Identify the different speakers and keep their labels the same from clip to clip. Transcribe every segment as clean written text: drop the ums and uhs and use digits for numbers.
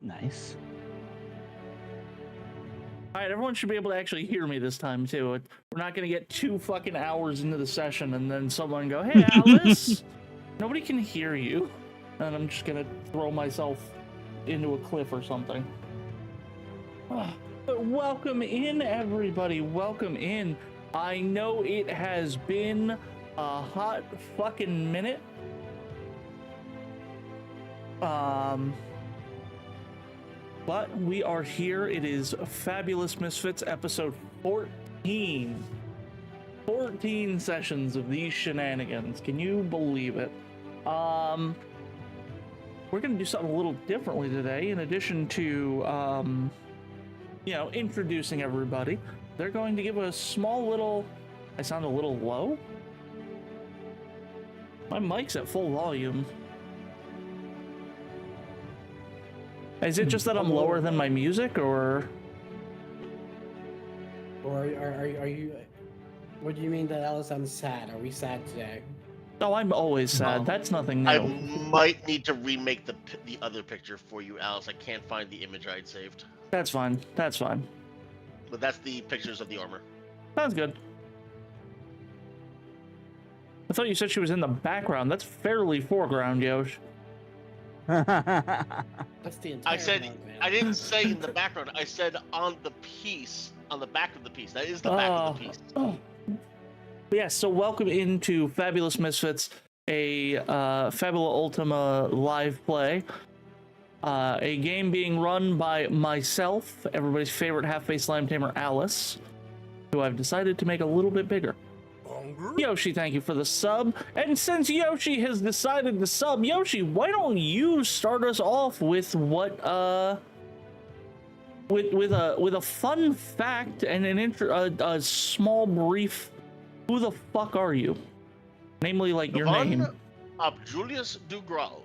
Speaker 1: Nice.
Speaker 2: All right, everyone should be able to actually hear me this time too. We're not gonna get 2 fucking hours into the session and then someone go, "Hey, Alyss, nobody can hear you," and I'm just gonna throw myself into a cliff or something. But welcome in, everybody. Welcome in. I know it has been a hot fucking minute. But we are here. It is Fabulous Misfits episode 14. 14 sessions of these shenanigans. Can you believe it? We're gonna do something a little differently today. In addition to, introducing everybody, they're going to give a small little... I sound a little low? My mic's at full volume. Is it just that I'm lower than my music, or?
Speaker 3: Or are you? What do you mean that Alyss sounds sad? Are we sad today?
Speaker 2: Oh, I'm always sad. That's nothing new.
Speaker 4: I might need to remake the other picture for you, Alyss. I can't find the image I'd saved.
Speaker 2: That's fine. That's fine.
Speaker 4: But that's the pictures of the armor.
Speaker 2: Sounds good. I thought you said she was in the background. That's fairly foreground, Yosh.
Speaker 3: That's the entire.
Speaker 4: I said
Speaker 3: mug, man.
Speaker 4: I didn't say in the background. I said on the piece, on the back of the piece. That is the back of the piece.
Speaker 2: Oh. Yeah, so welcome into Fabulous Misfits, a Fabula Ultima live play. A game being run by myself, everybody's favorite half-face slime tamer, Alyss, who I've decided to make a little bit bigger. Yoshi, thank you for the sub. And since Yoshi has decided to sub, Yoshi, why don't you start us off with what with a fun fact and a small brief. Who the fuck are you? Namely, like your name.
Speaker 4: Julius du Graal,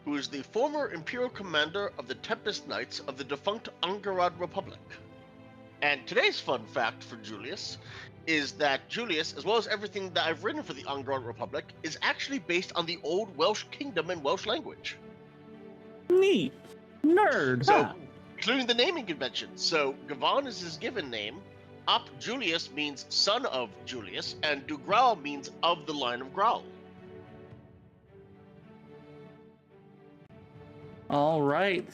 Speaker 4: who is the former Imperial Commander of the Tempest Knights of the defunct Angarad Republic. And today's fun fact for Julius is that Julius, as well as everything that I've written for the Angarad Republic, is actually based on the old Welsh kingdom and Welsh language.
Speaker 2: Neat. Nerd.
Speaker 4: So, including the naming convention. So, Gavan is his given name, Op Julius means son of Julius, and Du Graal means of the line of Graal.
Speaker 2: All right.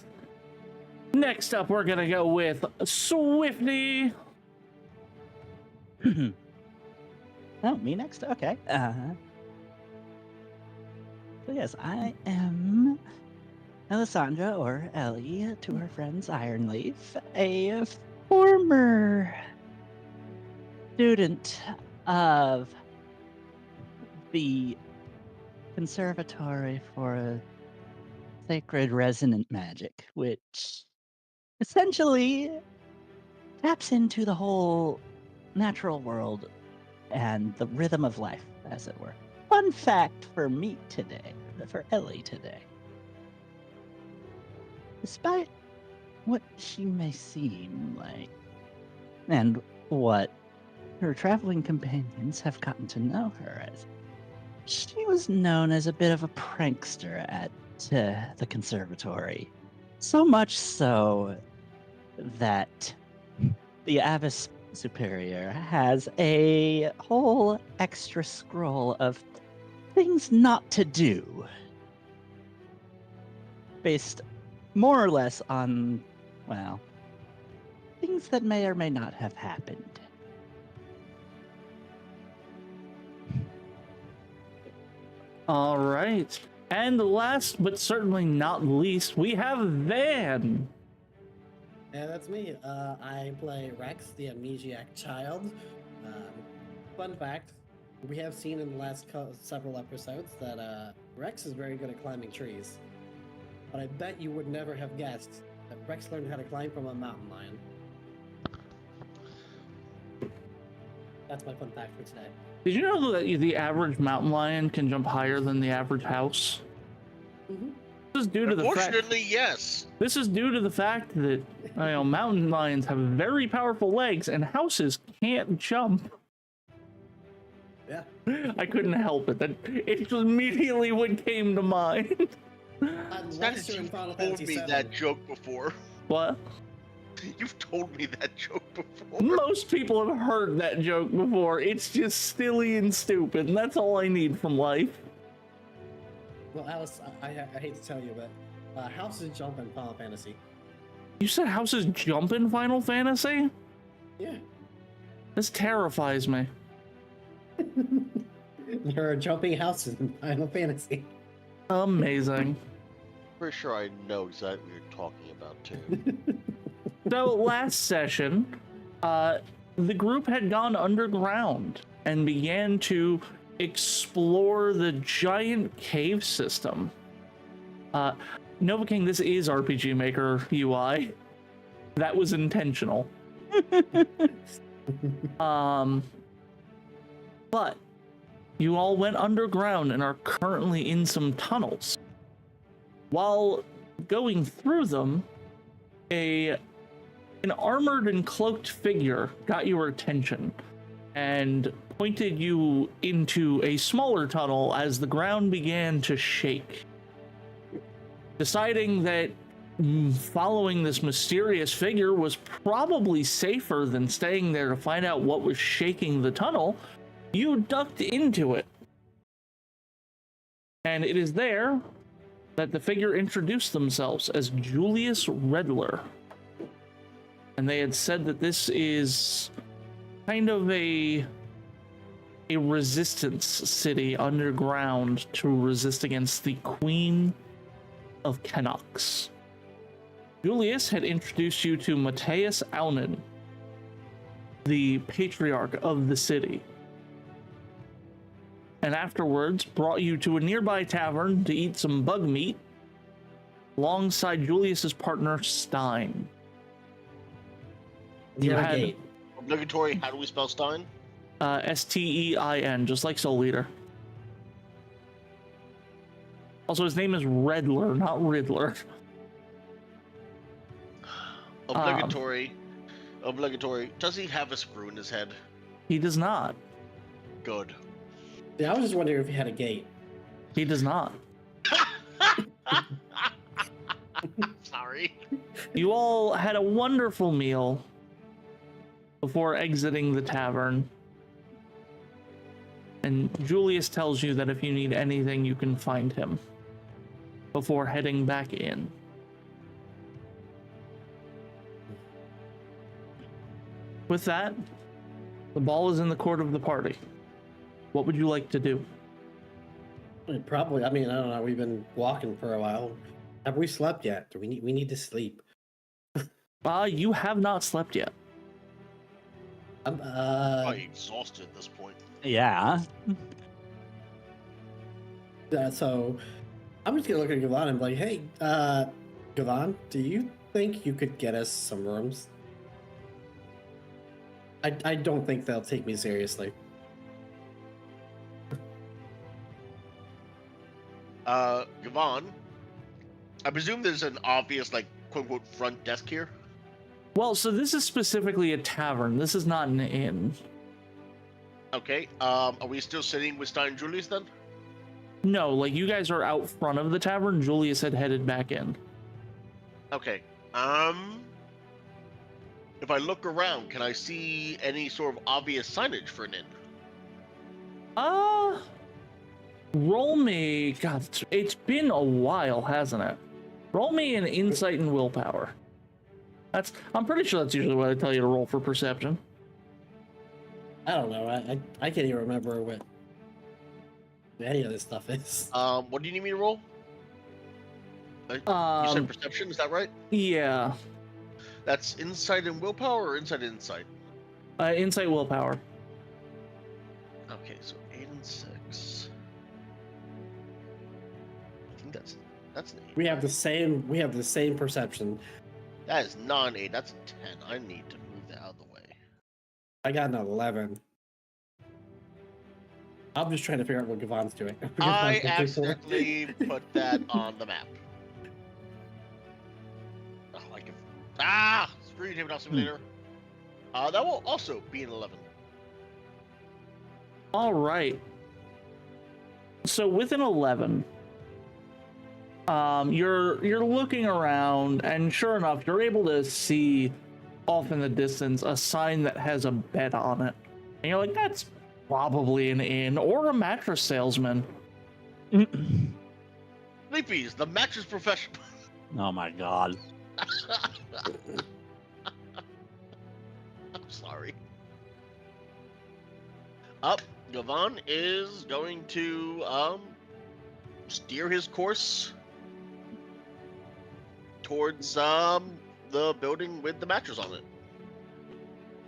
Speaker 2: Next up, we're gonna go with Swifty.
Speaker 1: Oh, me next? Okay. So yes, I am Alessandra, or Ellie, to her friends Ironleaf, a former student of the Conservatory for Sacred Resonant Magic, which essentially taps into the whole natural world and the rhythm of life, as it were. Fun fact for me today, for Ellie today. Despite what she may seem like, and what her traveling companions have gotten to know her as, she was known as a bit of a prankster at the conservatory. So much so that the Abbess Superior has a whole extra scroll of things not to do, based more or less on, well, things that may or may not have happened.
Speaker 2: All right. And last but certainly not least, we have Van.
Speaker 3: Yeah, that's me. I play Rex, the amnesiac child. Fun fact, we have seen in the last several episodes that Rex is very good at climbing trees. But I bet you would never have guessed that Rex learned how to climb from a mountain lion. That's my fun fact for today.
Speaker 2: Did you know that the average mountain lion can jump higher than the average house?
Speaker 3: Mm-hmm.
Speaker 2: This is due to the fact.
Speaker 4: Unfortunately, yes.
Speaker 2: This is due to the fact that mountain lions have very powerful legs and houses can't jump.
Speaker 3: Yeah.
Speaker 2: I couldn't help it. It just immediately what came to mind.
Speaker 3: Unless you're in
Speaker 4: You've
Speaker 3: Final
Speaker 4: told
Speaker 3: Fantasy
Speaker 4: me
Speaker 3: VII.
Speaker 4: that joke before.
Speaker 2: What?
Speaker 4: You've told me that joke before.
Speaker 2: Most people have heard that joke before. It's just silly and stupid, and that's all I need from life.
Speaker 3: Well, Alice, I hate to tell you, but houses jump in Final Fantasy.
Speaker 2: You said houses jump in Final Fantasy?
Speaker 3: Yeah.
Speaker 2: This terrifies me.
Speaker 3: There are jumping houses in Final Fantasy.
Speaker 2: Amazing.
Speaker 4: Pretty sure I know exactly what you're talking about too.
Speaker 2: So last session, the group had gone underground and began to explore the giant cave system. Nova King, this is RPG Maker UI. That was intentional. But you all went underground and are currently in some tunnels. While going through them, an armored and cloaked figure got your attention and pointed you into a smaller tunnel as the ground began to shake. Deciding that following this mysterious figure was probably safer than staying there to find out what was shaking the tunnel, you ducked into it. And it is there that the figure introduced themselves as Julius Redler. And they had said that this is kind of a resistance city underground to resist against the Queen of Canucks. Julius had introduced you to Matthias Aunen, the patriarch of the city, and afterwards brought you to a nearby tavern to eat some bug meat alongside Julius's partner Stein. You had
Speaker 3: Gate.
Speaker 4: Obligatory, how do we spell Stein?
Speaker 2: Stein, just like Soul Eater. Also, his name is Redler, not Riddler.
Speaker 4: Obligatory. Obligatory. Does he have a screw in his head?
Speaker 2: He does not.
Speaker 4: Good.
Speaker 3: Yeah, I was just wondering if he had a gate.
Speaker 2: He does not.
Speaker 4: Sorry.
Speaker 2: You all had a wonderful meal before exiting the tavern. And Julius tells you that if you need anything, you can find him before heading back in. With that, the ball is in the court of the party. What would you like to do?
Speaker 3: Probably. I mean, I don't know. We've been walking for a while. Have we slept yet? We need to sleep.
Speaker 2: You have not slept yet.
Speaker 3: I'm
Speaker 4: Probably exhausted at this point.
Speaker 1: Yeah.
Speaker 3: So I'm just gonna look at Gavan and be like, hey, Gavan, do you think you could get us some rooms? I don't think they'll take me seriously.
Speaker 4: Gavan, I presume there's an obvious, like, quote-unquote front desk here?
Speaker 2: Well, so this is specifically a tavern. This is not an inn.
Speaker 4: Okay, are we still sitting with Stein and Julius then?
Speaker 2: No, like you guys are out front of the tavern. Julius had headed back in.
Speaker 4: Okay, if I look around, can I see any sort of obvious signage for an inn?
Speaker 2: Roll me. God, it's been a while, hasn't it? Roll me an insight and willpower. I'm pretty sure that's usually what I tell you to roll for perception.
Speaker 3: I don't know. I can't even remember what any of this stuff is.
Speaker 4: What do you need me to roll? You said perception, is that right?
Speaker 2: Yeah.
Speaker 4: That's insight and willpower or insight and insight?
Speaker 2: Insight, willpower.
Speaker 4: Okay, so 8 and 6. I think that's an 8.
Speaker 3: We have the same perception.
Speaker 4: That is not an 8, that's a 10. I need to move that out of the way.
Speaker 3: I got an 11. I'm just trying to figure out what Gavan's doing.
Speaker 4: I accidentally put that on the map. Oh, screen tabletop simulator. That will also be an 11.
Speaker 2: All right. So with an 11, You're looking around, and sure enough, you're able to see off in the distance a sign that has a bed on it. And you're like, that's probably an inn or a mattress salesman.
Speaker 4: Sleepies, the mattress professional.
Speaker 1: Oh my god.
Speaker 4: I'm sorry. Up, Yvonne is going to steer his course towards the building with the mattress on it.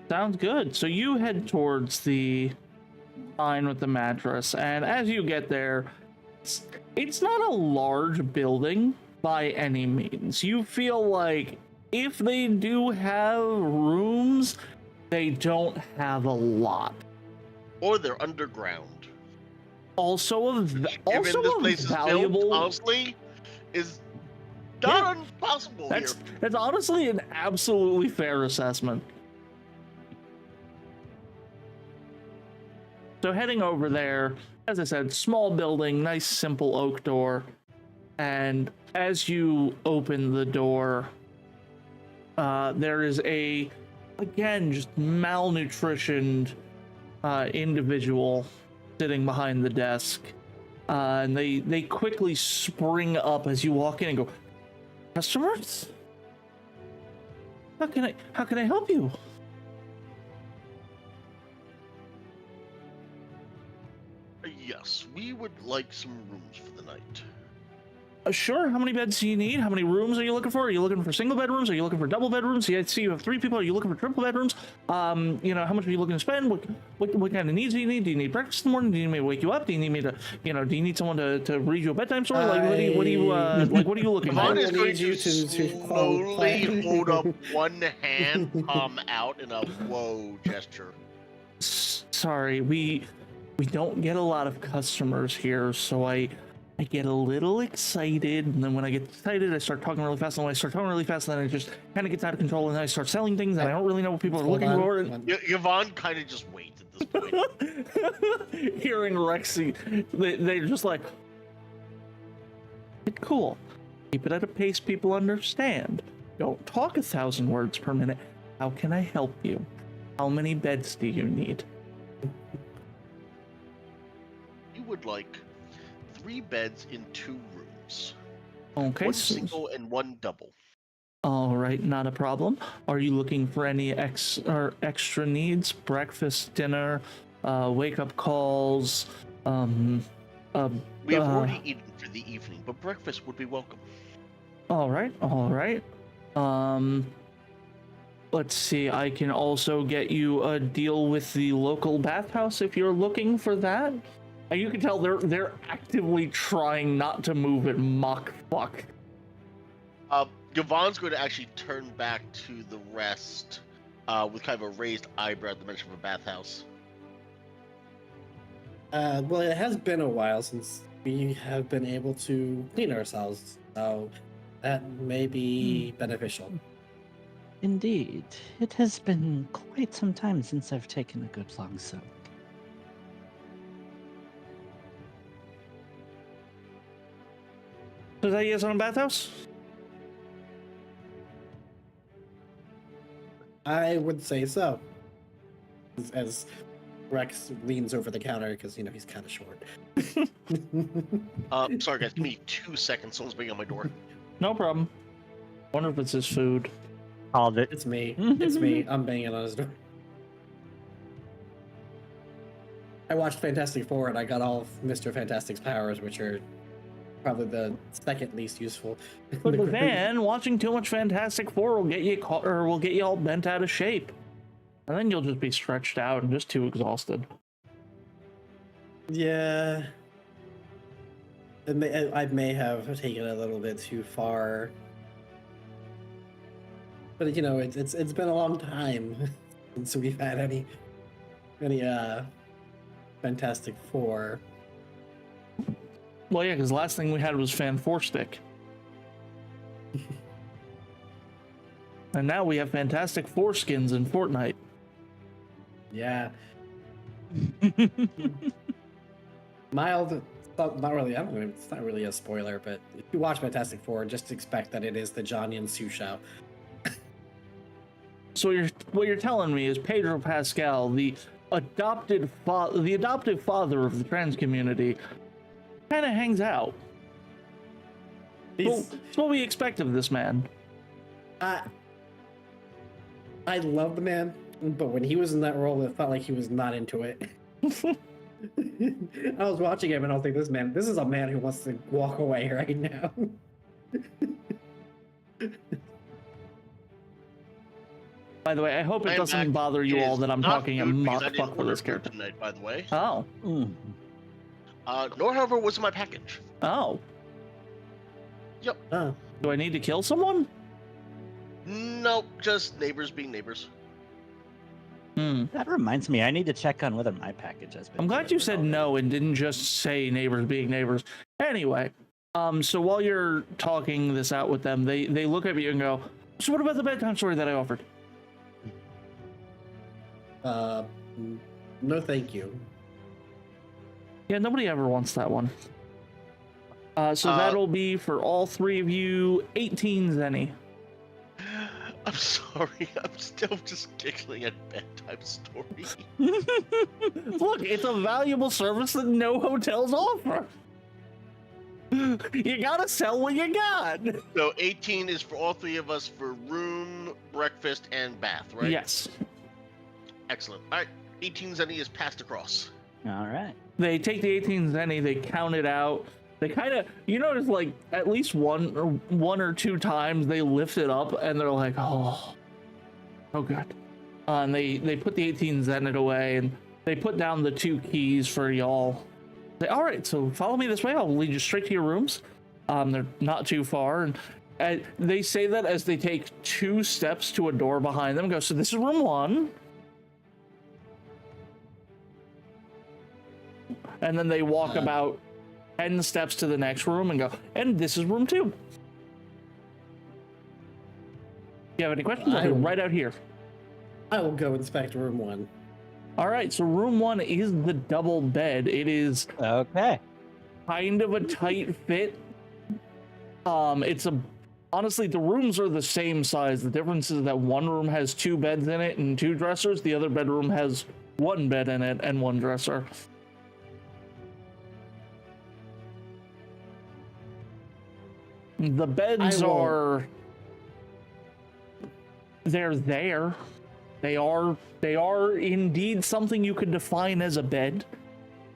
Speaker 2: Sounds good. So you head towards the sign with the mattress, and as you get there, it's not a large building by any means. You feel like if they do have rooms, they don't have a lot.
Speaker 4: Or they're underground.
Speaker 2: Also,
Speaker 4: Given this
Speaker 2: a
Speaker 4: place is
Speaker 2: valuable.
Speaker 4: built, honestly, is not impossible here.
Speaker 2: That's honestly an absolutely fair assessment. So heading over there, as I said, small building, nice simple oak door. And as you open the door, there is again, just malnutritioned individual sitting behind the desk. And they quickly spring up as you walk in and go, "Customers? How can I help you?"
Speaker 4: Yes, we would like some rooms for the night.
Speaker 2: Sure. How many beds do you need? How many rooms are you looking for? Are you looking for single bedrooms? Are you looking for double bedrooms? I see you have 3 people. Are you looking for triple bedrooms? How much are you looking to spend? What kind of needs do you need? Do you need breakfast in the morning? Do you need me to wake you up? Do you need me to, do you need someone to read you a bedtime story? Like, what are you looking for?
Speaker 4: Yvonne is
Speaker 3: I
Speaker 4: going
Speaker 3: need you
Speaker 4: to
Speaker 3: to
Speaker 4: slowly hold up one hand, palm out in a whoa gesture.
Speaker 2: Sorry, we don't get a lot of customers here, so I get a little excited, and then when I get excited, I start talking really fast, and when I start talking really fast, then it just kind of gets out of control, and then I start selling things, and I don't really know what people are looking for.
Speaker 4: Yvonne kind of just waits at this point.
Speaker 2: Hearing Rexy, they're just like, cool. Keep it at a pace people understand. Don't talk 1,000 words per minute. How can I help you? How many beds do you need?
Speaker 4: You would like 3 beds in 2 rooms.
Speaker 2: Okay.
Speaker 4: 1 single and 1 double.
Speaker 2: All right, not a problem. Are you looking for any extra needs? Breakfast, dinner, wake-up calls?
Speaker 4: We have already eaten for the evening, but breakfast would be welcome.
Speaker 2: All right. Let's see. I can also get you a deal with the local bathhouse if you're looking for that. And you can tell they're actively trying not to move at mock fuck.
Speaker 4: Yvonne's going to actually turn back to the rest with kind of a raised eyebrow at the mention of a bathhouse.
Speaker 3: Well, it has been a while since we have been able to clean ourselves, so that may be beneficial.
Speaker 1: Indeed. It has been quite some time since I've taken a good long soak.
Speaker 2: Is that yes on a bathhouse?
Speaker 3: I would say so. As Rex leans over the counter because, he's kind of short.
Speaker 4: Sorry guys, give me 2 seconds. Someone's banging on my door.
Speaker 2: No problem. Wonder if it's his food.
Speaker 1: Called it.
Speaker 3: It's me. It's me. I'm banging on his door. I watched Fantastic Four and I got all of Mr. Fantastic's powers, which are probably the second least useful.
Speaker 2: But then watching too much Fantastic Four will get you will get you all bent out of shape, and then you'll just be stretched out and just too exhausted.
Speaker 3: Yeah. I may have taken it a little bit too far. But it's been a long time since we've had any Fantastic Four.
Speaker 2: Well, yeah, because the last thing we had was Fan 4 Stick. And now we have Fantastic Four skins in Fortnite.
Speaker 3: Yeah. Mild Not really. I don't know. It's not really a spoiler, but if you watch Fantastic Four, just expect that it is the Johnny and Sue show.
Speaker 2: So what you're telling me is Pedro Pascal, the adoptive father of the trans community, kind of hangs out. Well, it's what we expect of this man.
Speaker 3: I love the man, but when he was in that role, it felt like he was not into it. I was watching him and I was like, this is a man who wants to walk away right now.
Speaker 2: By the way, I hope it doesn't bother you all that I'm talking a mock fuck for this character
Speaker 4: tonight, by the way.
Speaker 2: Oh.
Speaker 4: Nor, however, was in my package.
Speaker 2: Oh.
Speaker 4: Yep.
Speaker 2: Do I need to kill someone?
Speaker 4: Nope, just neighbors being neighbors.
Speaker 1: That reminds me, I need to check on whether my package has been.
Speaker 2: I'm glad you said no and didn't just say neighbors being neighbors. Anyway, so while you're talking this out with them, they look at you and go, so what about the bedtime story that I offered?
Speaker 3: No thank you.
Speaker 2: Yeah, nobody ever wants that one. So that'll be for all three of you, 18 zenny.
Speaker 4: I'm sorry, I'm still just giggling at bedtime story.
Speaker 2: Look, it's a valuable service that no hotels offer. You gotta sell what you got.
Speaker 4: So 18 is for all three of us for room, breakfast, and bath, right?
Speaker 2: Yes.
Speaker 4: Excellent. All right, 18 zenny is passed across.
Speaker 1: All right.
Speaker 2: They take the 18 zenny, they count it out. They kind of, you notice, like, at least one or two times they lift it up and they're like, oh good. And they put the 18 zenit away and they put down the 2 keys for y'all. Say, all right, so follow me this way. I'll lead you straight to your rooms. They're not too far. And they say that as they take 2 steps to a door behind them. Go, so this is room 1. And then they walk about 10 steps to the next room and go, and this is room 2. If you have any questions, I'll be right out here.
Speaker 3: I will go inspect room 1.
Speaker 2: All right, so room 1 is the double bed. It is
Speaker 1: Okay.
Speaker 2: kind of a tight fit. Honestly, the rooms are the same size. The difference is that one room has 2 beds in it and 2 dressers. The other bedroom has 1 bed in it and 1 dresser. The beds they're there. They are indeed something you could define as a bed.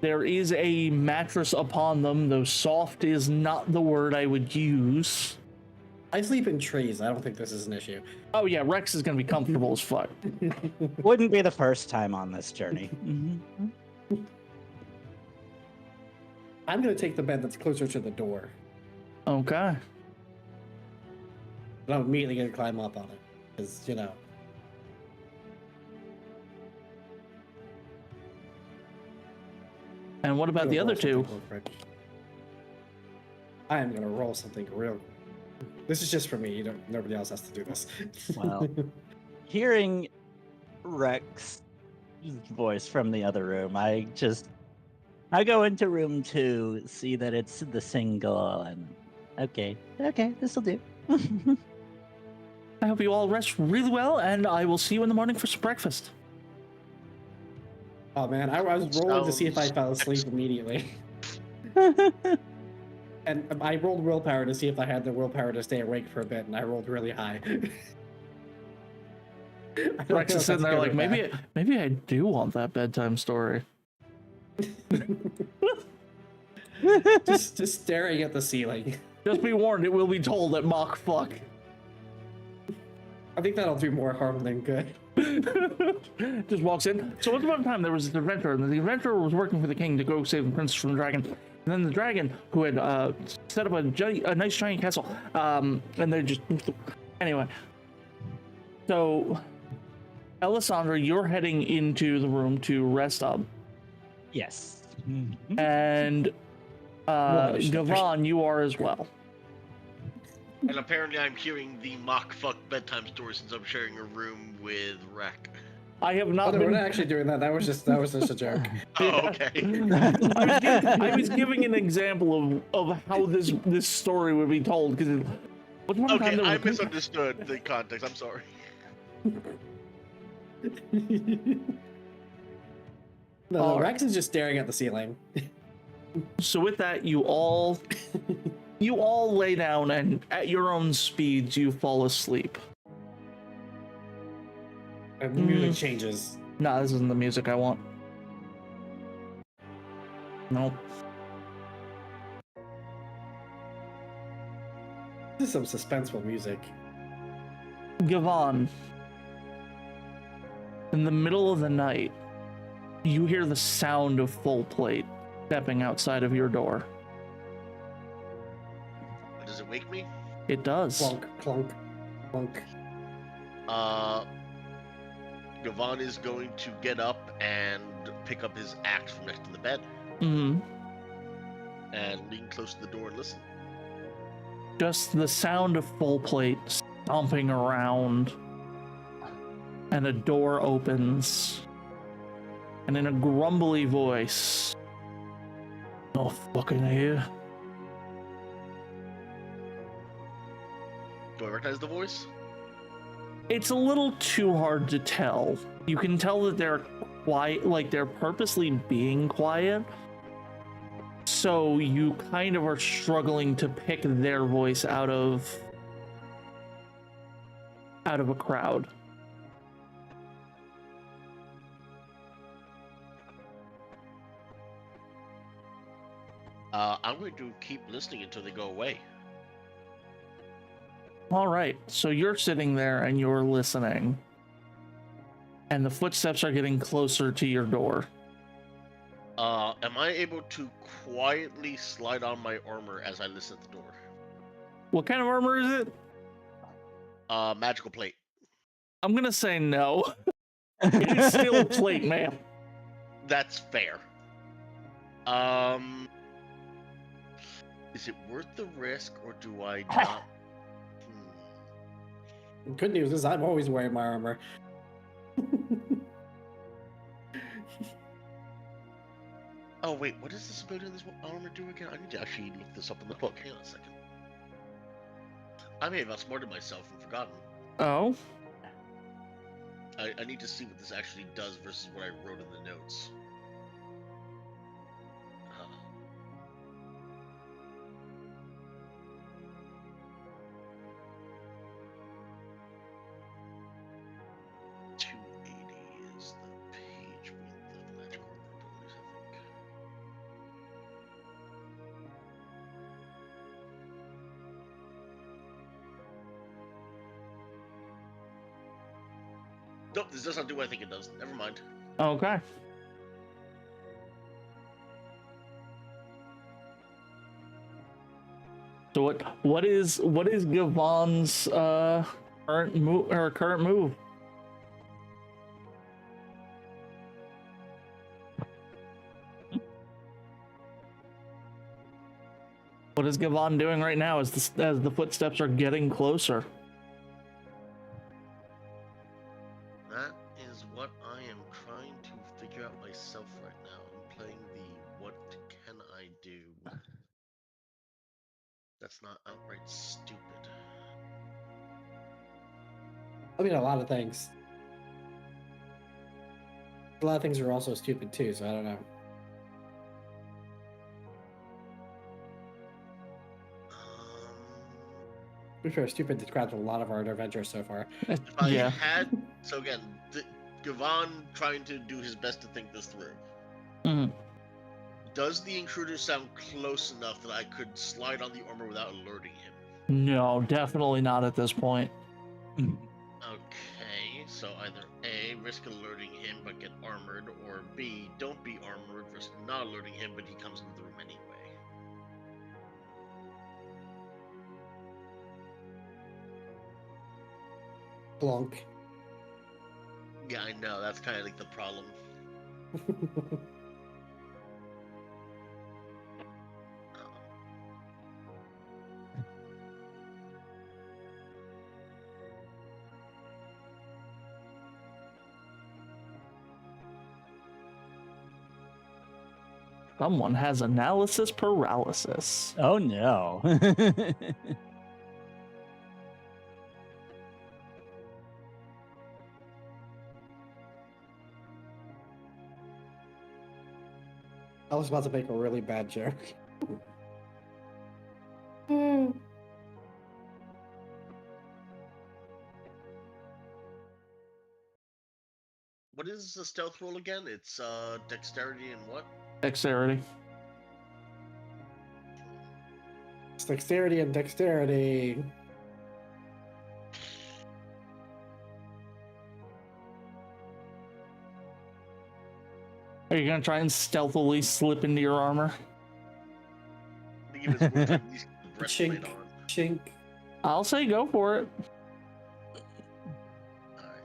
Speaker 2: There is a mattress upon them, though soft is not the word I would use.
Speaker 3: I sleep in trees. I don't think this is an issue.
Speaker 2: Oh yeah, Rex is gonna be comfortable as fuck.
Speaker 1: Wouldn't be the first time on this journey.
Speaker 3: I'm gonna take the bed that's closer to the door.
Speaker 2: Okay.
Speaker 3: But I'm immediately gonna climb up on it. Because, you know.
Speaker 2: And what about the other 2?
Speaker 3: I am gonna roll something real. This is just for me. Nobody else has to do this.
Speaker 1: Well, hearing Rex's voice from the other room, I go into room 2, see that it's the single, and okay, this'll do.
Speaker 2: I hope you all rest really well, and I will see you in the morning for some breakfast.
Speaker 3: Oh man, I was rolling to see if I fell asleep immediately. And I rolled willpower to see if I had the willpower to stay awake for a bit, and I rolled really high.
Speaker 2: Rex is sitting there like, maybe I do want that bedtime story.
Speaker 3: just staring at the ceiling.
Speaker 2: Just be warned, it will be told at mock fuck.
Speaker 3: I think that'll do more harm than good.
Speaker 2: Just walks in. So once upon a time, there was an adventurer, and the adventurer was working for the king to go save the princess from the dragon. And then the dragon, who had set up a nice giant castle, and they just... Anyway. So, Alessandra, you're heading into the room to rest up.
Speaker 1: Yes.
Speaker 2: And Gavan, you are as well.
Speaker 4: And apparently I'm hearing the mock fuck bedtime story since I'm sharing a room with Rack.
Speaker 2: I have not
Speaker 3: Oh, no,
Speaker 2: been.
Speaker 3: we're not actually doing that. That was just a joke.
Speaker 4: Oh, okay.
Speaker 2: I was giving an example of how this story would be told because.
Speaker 4: Okay, I misunderstood the context. I'm sorry.
Speaker 3: No,
Speaker 2: All right.
Speaker 3: Rex is just staring at the ceiling.
Speaker 2: So with that, you all lay down, and at your own speeds, you fall asleep.
Speaker 3: And the music changes.
Speaker 2: Nah, this isn't the music I want. Nope.
Speaker 3: This is some suspenseful music.
Speaker 2: Gavon, in the middle of the night, you hear the sound of full plate stepping outside of your door.
Speaker 4: Does it wake me?
Speaker 2: It does.
Speaker 3: Clunk, clunk, clunk.
Speaker 4: Gavon is going to get up and pick up his axe from next to the bed
Speaker 2: Mm-hmm.
Speaker 4: and lean close to the door and listen.
Speaker 2: Just the sound of full plate stomping around, and a door opens, and in a grumbly voice, "No fucking here."
Speaker 4: Do I recognize the voice?
Speaker 2: It's a little too hard to tell. You can tell that they're quiet, like they're purposely being quiet. So you kind of are struggling to pick their voice out of a crowd.
Speaker 4: I'm going to keep listening until they go away.
Speaker 2: All right, so you're sitting there and you're listening, and the footsteps are getting closer to your door.
Speaker 4: Am I able to quietly slide on my armor as I listen at the door?
Speaker 2: What kind of armor is it?
Speaker 4: Magical plate.
Speaker 2: I'm gonna say no. It is still plate, man.
Speaker 4: That's fair. Is it worth the risk, or do I not?
Speaker 3: Good news is I'm always wearing my armor.
Speaker 4: Oh wait, what does this ability in this armor do again? I need to actually look this up in the book. Hang on a second. I may have outsmarted myself and forgotten.
Speaker 2: Oh,
Speaker 4: I need to see what this actually does versus what I wrote in the notes. Uh, 280 is the page with the magical abilities, I think. Nope, this does not do what I think it does. Never mind.
Speaker 2: okay. So what is Gavon's current move? What is Gavon doing right now as the footsteps are getting closer?
Speaker 4: That is what I am trying to figure out myself right now. I'm playing the what can I do? That's not outright stupid.
Speaker 3: I mean, a lot of things. A lot of things are also stupid too, so I don't know. To be fair, stupid describes a lot of our adventures so far.
Speaker 4: If I
Speaker 2: Yeah.
Speaker 4: had, so again, Gavon trying to do his best to think this through.
Speaker 2: Mhm.
Speaker 4: Does the intruder sound close enough that I could slide on the armor without alerting him?
Speaker 2: No, definitely not at this point.
Speaker 4: Okay, so either A, risk alerting him but get armored, or B, don't be armored, risk not alerting him but he comes into the room anyway.
Speaker 3: Blonk.
Speaker 4: Yeah, I know, that's kind of like the problem.
Speaker 2: Someone has analysis paralysis.
Speaker 1: Oh no.
Speaker 3: I was about to make a really bad joke.
Speaker 4: What is the stealth roll again? It's dexterity and what?
Speaker 2: Dexterity.
Speaker 3: It's dexterity and dexterity.
Speaker 2: Are you gonna try and stealthily slip into your armor?
Speaker 4: I think it was at least the breastplate
Speaker 3: Chink,
Speaker 4: on.
Speaker 3: chink.
Speaker 2: I'll say go for it.
Speaker 4: Alright.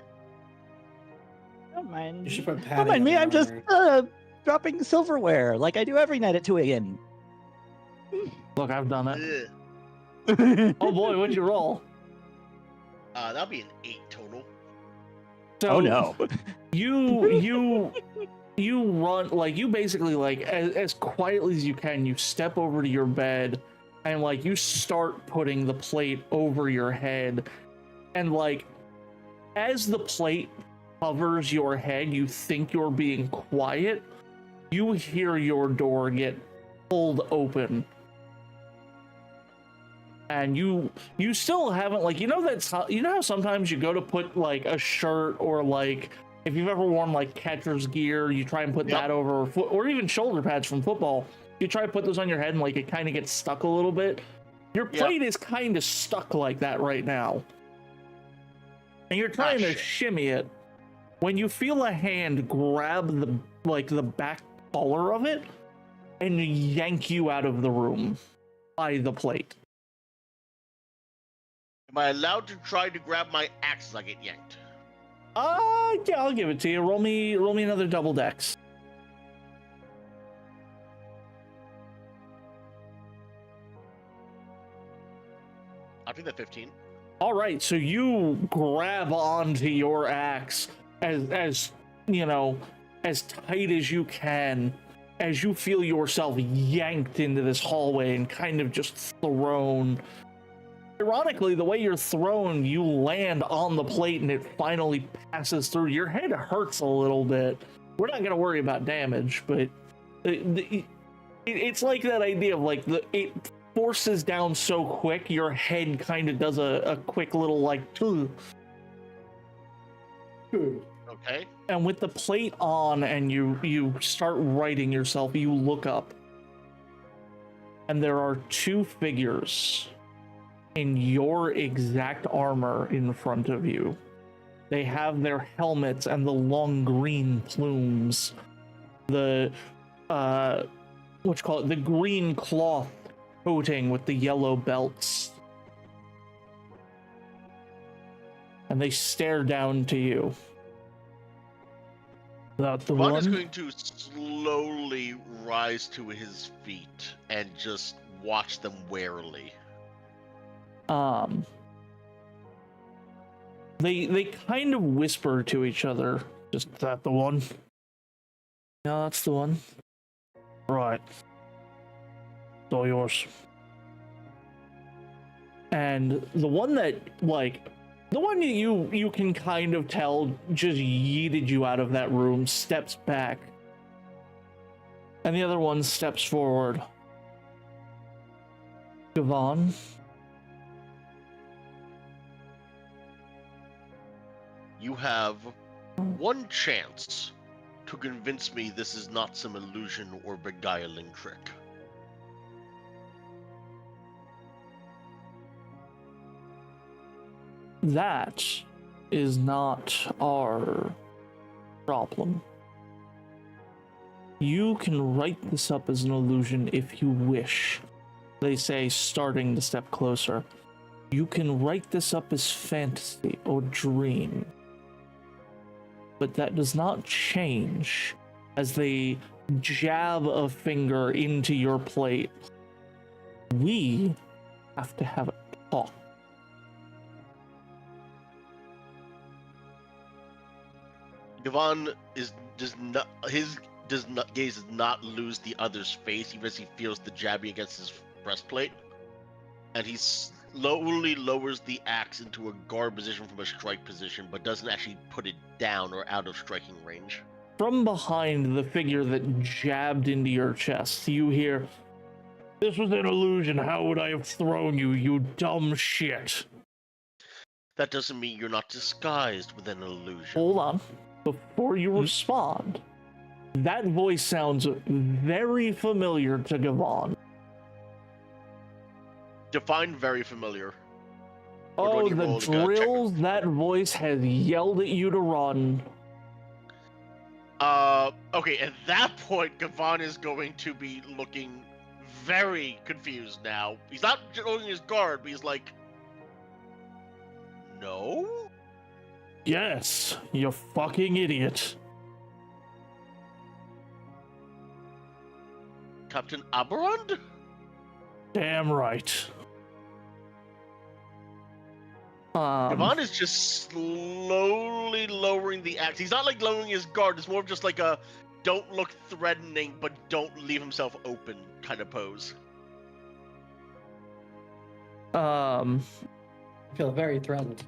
Speaker 1: Don't mind.
Speaker 3: You should put
Speaker 1: Don't
Speaker 3: padding
Speaker 1: mind
Speaker 3: on
Speaker 1: me.
Speaker 3: your
Speaker 1: I'm just
Speaker 3: armor.
Speaker 1: dropping silverware like I do every night at 2 a.m.
Speaker 2: Look, I've done it.
Speaker 4: Ugh.
Speaker 2: Oh boy, what'd you roll?
Speaker 4: That'll be an 8 total.
Speaker 2: So
Speaker 1: Oh no.
Speaker 2: you run, like, you basically, like, as quietly as you can, you step over to your bed and, like, you start putting the plate over your head, and, like, as the plate covers your head, you think you're being quiet, you hear your door get pulled open. And you still haven't, like, you know how sometimes you go to put, like, a shirt, or, like, if you've ever worn, like, catcher's gear, you try and put
Speaker 4: Yep.
Speaker 2: that over, or even shoulder pads from football, you try to put those on your head and, like, it kind of gets stuck a little bit. Your
Speaker 4: Yep.
Speaker 2: plate is kind of stuck like that right now, and you're trying to
Speaker 4: shit.
Speaker 2: shimmy it when you feel a hand grab the back collar of it and yank you out of the room by the plate.
Speaker 4: Am I allowed to try to grab my axe as I get yanked?
Speaker 2: Yeah, I'll give it to you. Roll me another double dex.
Speaker 4: I'll take that 15.
Speaker 2: All right, so you grab onto your axe as you know, as tight as you can, as you feel yourself yanked into this hallway and kind of just thrown. Ironically, the way you're thrown, you land on the plate and it finally passes through. Your head hurts a little bit. We're not going to worry about damage, but it's like that idea of, like, it forces down so quick, your head kind of does a quick little, like, "Ugh."
Speaker 4: Okay.
Speaker 2: And with the plate on and you start righting yourself, you look up, and there are two figures in your exact armor in front of you. They have their helmets and the long green plumes, the the green cloth coating with the yellow belts, and they stare down to you. That the
Speaker 4: Vaughn is
Speaker 2: one?
Speaker 4: going to slowly rise to his feet and just watch them warily.
Speaker 2: They kind of whisper to each other. Just, that the one? Yeah, that's the one. Right. It's all yours. And the one that, like, the one that you can kind of tell just yeeted you out of that room steps back. And the other one steps forward. Devon?
Speaker 4: You have one chance to convince me this is not some illusion or beguiling trick.
Speaker 2: That is not our problem. You can write this up as an illusion if you wish. They say, starting to step closer. You can write this up as fantasy or dream. But that does not change as they jab a finger into your plate. We have to have a talk.
Speaker 4: Devon is just not, his does not lose the other's face, even as he feels the jabbing against his breastplate. And he slowly lowers the axe into a guard position from a strike position, but doesn't actually put it down or out of striking range.
Speaker 2: From behind the figure that jabbed into your chest, you hear, "This was an illusion. How would I have thrown you, you dumb shit?"
Speaker 4: That doesn't mean you're not disguised with an illusion.
Speaker 2: Hold on. Before you respond, that voice sounds very familiar to Gavon.
Speaker 4: Define very familiar.
Speaker 2: Oh, the drills that voice has yelled at you to run.
Speaker 4: Okay, at that point, Gavon is going to be looking very confused now. He's not holding his guard, but he's like, no?
Speaker 2: Yes, you fucking idiot.
Speaker 4: Captain Aberond?
Speaker 2: Damn right.
Speaker 4: Gavon is just slowly lowering the axe. He's not like lowering his guard. It's more of just like a don't look threatening, but don't leave himself open kind of pose.
Speaker 3: I feel very threatened.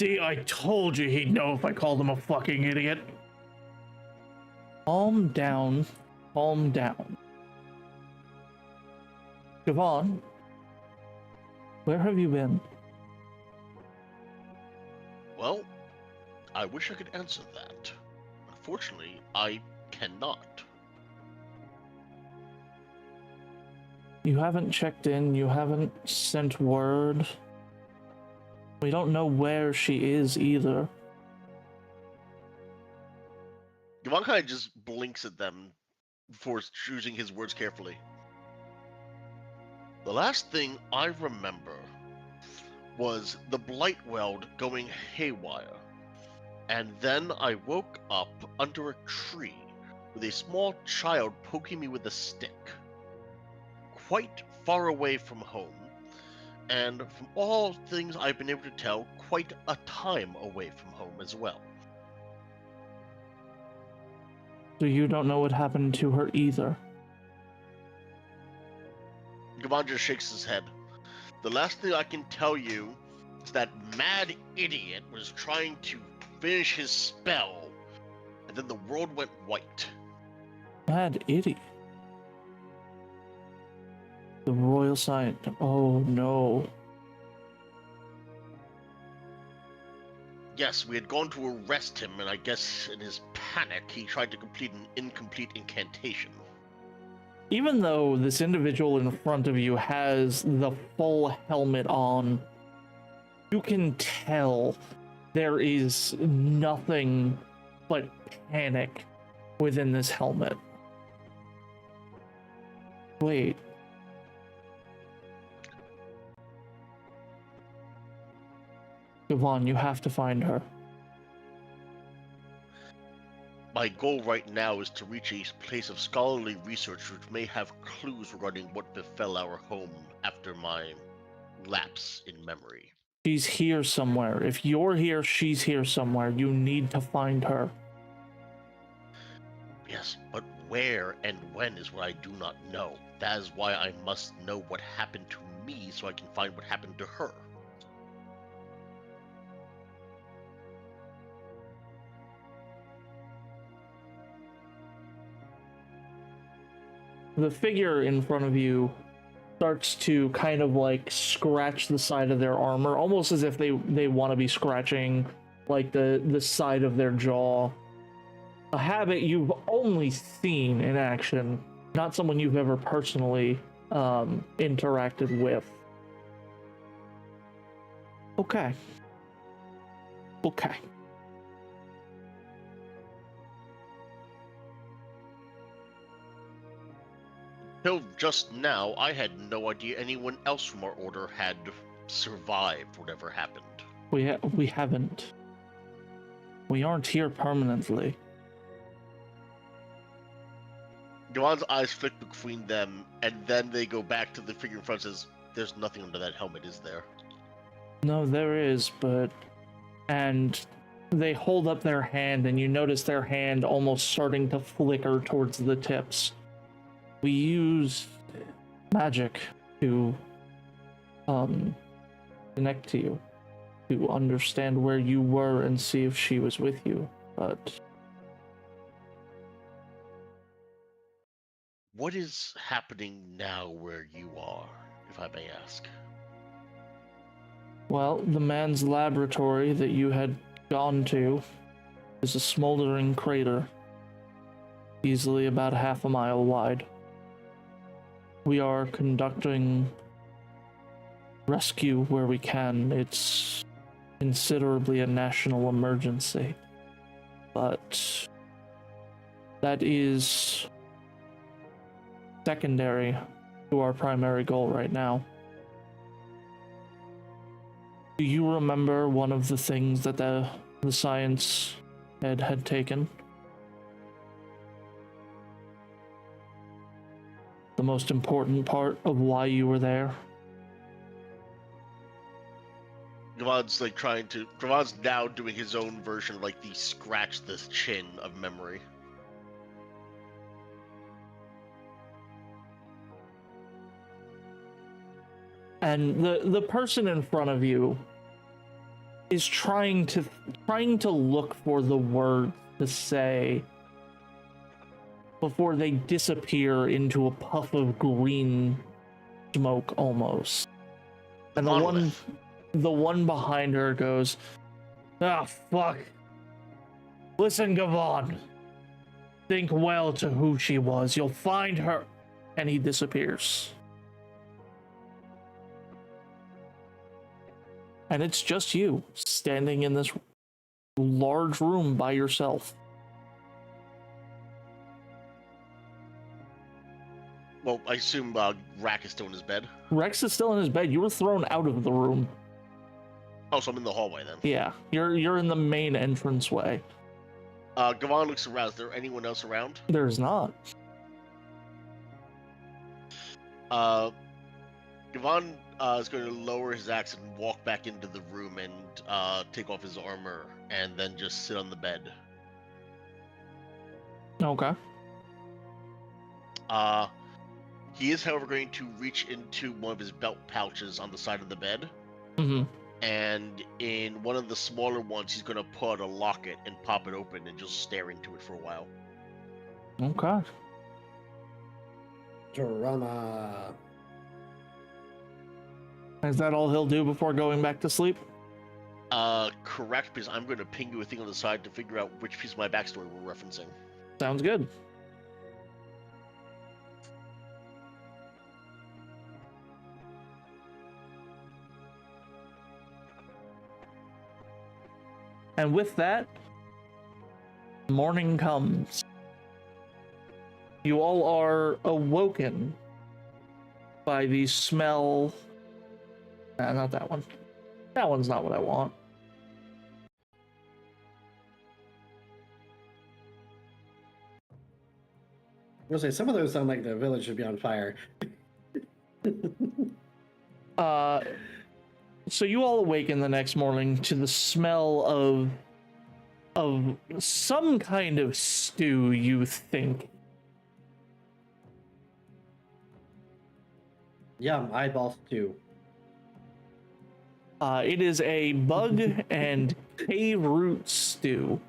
Speaker 2: See, I told you he'd know if I called him a fucking idiot. Calm down. Calm down. Gavon, where have you been?
Speaker 4: Well, I wish I could answer that. Unfortunately, I cannot.
Speaker 2: You haven't checked in, you haven't sent word. We don't know where she is either.
Speaker 4: Gavon kind of just blinks at them before choosing his words carefully. The last thing I remember was the Blightweld going haywire, and then I woke up under a tree with a small child poking me with a stick, quite far away from home, and from all things I've been able to tell, quite a time away from home as well.
Speaker 2: So you don't know what happened to her either?
Speaker 4: Gavon just shakes his head. The last thing I can tell you is that mad idiot was trying to finish his spell, and then the world went white.
Speaker 2: Mad idiot? The royal sign. Oh no.
Speaker 4: Yes, we had gone to arrest him, and I guess in his panic, he tried to complete an incomplete incantation.
Speaker 2: Even though this individual in front of you has the full helmet on, you can tell there is nothing but panic within this helmet. Wait. Yvonne, you have to find her.
Speaker 4: My goal right now is to reach a place of scholarly research which may have clues regarding what befell our home after my lapse in memory.
Speaker 2: She's here somewhere. If you're here, she's here somewhere. You need to find her.
Speaker 4: Yes, but where and when is what I do not know. That is why I must know what happened to me so I can find what happened to her.
Speaker 2: The figure in front of you starts to kind of like scratch the side of their armor, almost as if they want to be scratching like the side of their jaw. A habit you've only seen in action, not someone you've ever personally interacted with. Okay.
Speaker 4: Till just now, I had no idea anyone else from our order had survived whatever happened.
Speaker 2: We haven't. We aren't here permanently.
Speaker 4: Joan's eyes flick between them, and then they go back to the figure in front and says, "There's nothing under that helmet, is there?"
Speaker 2: No, there is, but... And they hold up their hand, and you notice their hand almost starting to flicker towards the tips. We use magic to connect to you, to understand where you were and see if she was with you, but
Speaker 4: What is happening now where you are, if I may ask?
Speaker 2: well, the man's laboratory that you had gone to is a smoldering crater, easily about half a mile wide. We are conducting rescue where we can. It's considerably a national emergency, but that is secondary to our primary goal right now. Do you remember one of the things that the science head had taken? The most important part of why you were there?
Speaker 4: Gavon's like Gavon's now doing his own version of like the scratch the chin of memory.
Speaker 2: And the person in front of you is trying to look for the word to say before they disappear into a puff of green smoke almost. And the one behind her goes, "Ah, fuck. Listen, Gavon. Think well to who she was. You'll find her." And he disappears. And it's just you standing in this large room by yourself.
Speaker 4: Well, I assume Rack is still in his bed.
Speaker 2: Rex is still in his bed. You were thrown out of the room.
Speaker 4: Oh, so I'm in the hallway then.
Speaker 2: Yeah, you're in the main entranceway.
Speaker 4: Gavon looks around. Is there anyone else around?
Speaker 2: There's not.
Speaker 4: Gavon is going to lower his axe and walk back into the room and take off his armor and then just sit on the bed.
Speaker 2: Okay.
Speaker 4: He is, however, going to reach into one of his belt pouches on the side of the bed.
Speaker 2: Mm-hmm.
Speaker 4: And in one of the smaller ones, he's going to pull out a locket and pop it open and just stare into it for a while.
Speaker 2: Okay.
Speaker 3: Drama.
Speaker 2: Is that all he'll do before going back to sleep?
Speaker 4: Correct, because I'm going to ping you a thing on the side to figure out which piece of my backstory we're referencing.
Speaker 2: Sounds good. And with that, morning comes. You all are awoken by the smell. Not that one. That one's not what I want.
Speaker 3: I was gonna say, some of those sound like the village should be on fire.
Speaker 2: So you all awaken the next morning to the smell of some kind of stew, you think.
Speaker 3: Yum, eyeballs too.
Speaker 2: It is a bug and cave root stew.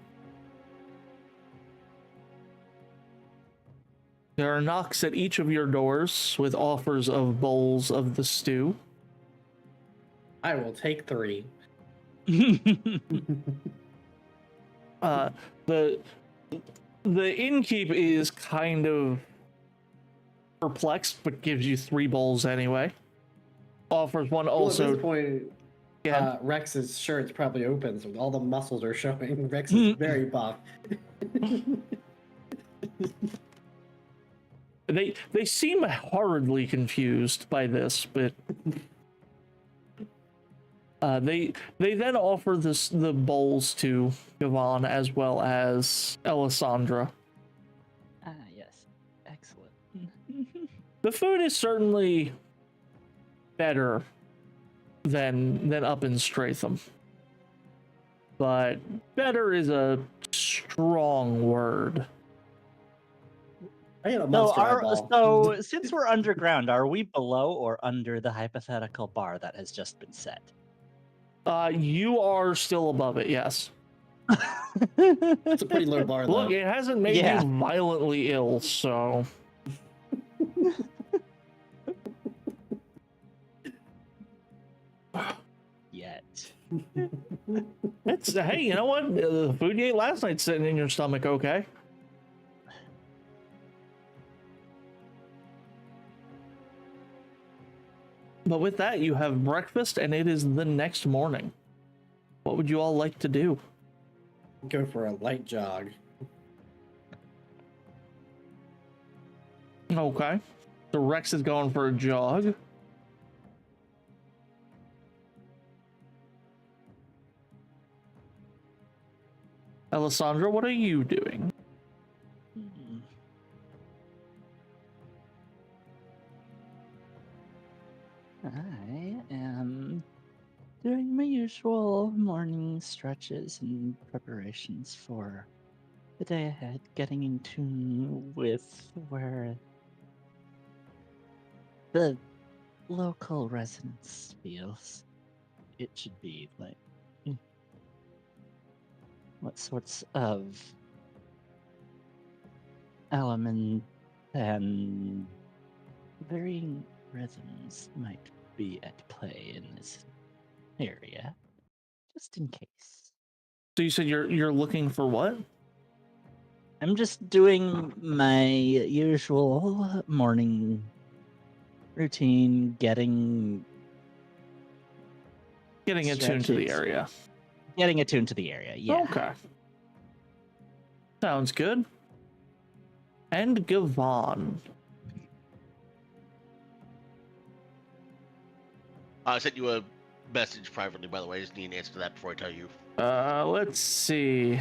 Speaker 2: There are knocks at each of your doors with offers of bowls of the stew.
Speaker 3: I will take 3.
Speaker 2: The innkeep is kind of perplexed, but gives you 3 bowls anyway. Offers one also.
Speaker 3: Well, at this point,
Speaker 2: Yeah.
Speaker 3: Rex's shirt's probably open, so all the muscles are showing. Rex is very buff.
Speaker 2: They seem horridly confused by this, but they then offer the bowls to Gavon as well as Alessandra.
Speaker 1: Ah, yes. Excellent.
Speaker 2: The food is certainly better than up in Stratham, but better is a strong word.
Speaker 3: I had a
Speaker 1: So,
Speaker 3: monster eyeball.
Speaker 1: so since we're underground, are we below or under the hypothetical bar that has just been set?
Speaker 2: You are still above it, yes.
Speaker 3: It's a pretty low bar, though.
Speaker 2: Look, it hasn't made
Speaker 1: Yeah.
Speaker 2: you violently ill, so.
Speaker 1: Yet.
Speaker 2: It's hey, you know what? The food you ate last night's sitting in your stomach, okay? But with that, you have breakfast, and it is the next morning. What would you all like to do?
Speaker 3: Go for a light jog.
Speaker 2: Okay. So Rex is going for a jog. Alessandra, what are you doing?
Speaker 1: Hmm. I am doing my usual morning stretches and preparations for the day ahead, getting in tune with where the local residence feels it should be. Like, what sorts of element and varying rhythms might be at play in this area, just in case.
Speaker 2: So you said you're looking for what?
Speaker 1: I'm just doing my usual morning routine, getting
Speaker 2: Getting attuned to the
Speaker 1: stretches,
Speaker 2: area.
Speaker 1: getting attuned to the area. Yeah.
Speaker 2: Okay. Sounds good. And Gavon.
Speaker 4: I sent you a message privately, by the way. I just need an answer to that before I tell you.
Speaker 2: Let's see.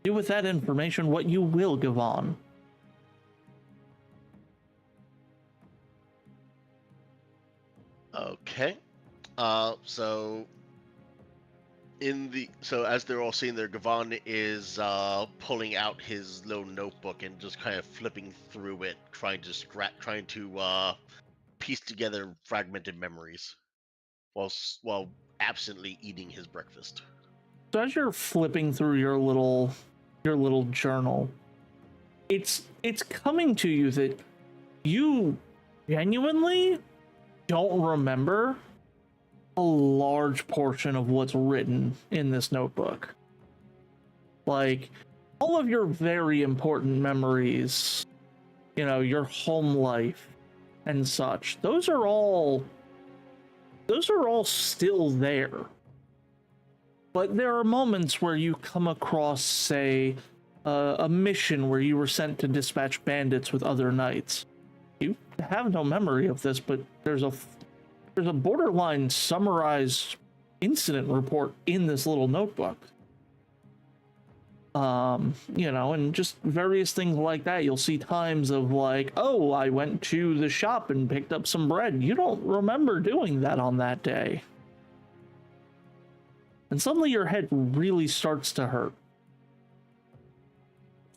Speaker 2: Do with that information what you will, Gavon.
Speaker 4: Okay. So as they're all seeing there, Gavon is pulling out his little notebook and just kind of flipping through it, trying to piece together fragmented memories, while absently eating his breakfast.
Speaker 2: So as you're flipping through your little journal, it's coming to you that you genuinely don't remember a large portion of what's written in this notebook. Like all of your very important memories, your home life and such, those are all still there. But there are moments where you come across, say, a mission where you were sent to dispatch bandits with other knights. You have no memory of this, but there's a borderline summarized incident report in this little notebook. And just various things like that. You'll see times of like, oh, I went to the shop and picked up some bread. You don't remember doing that on that day. And suddenly your head really starts to hurt.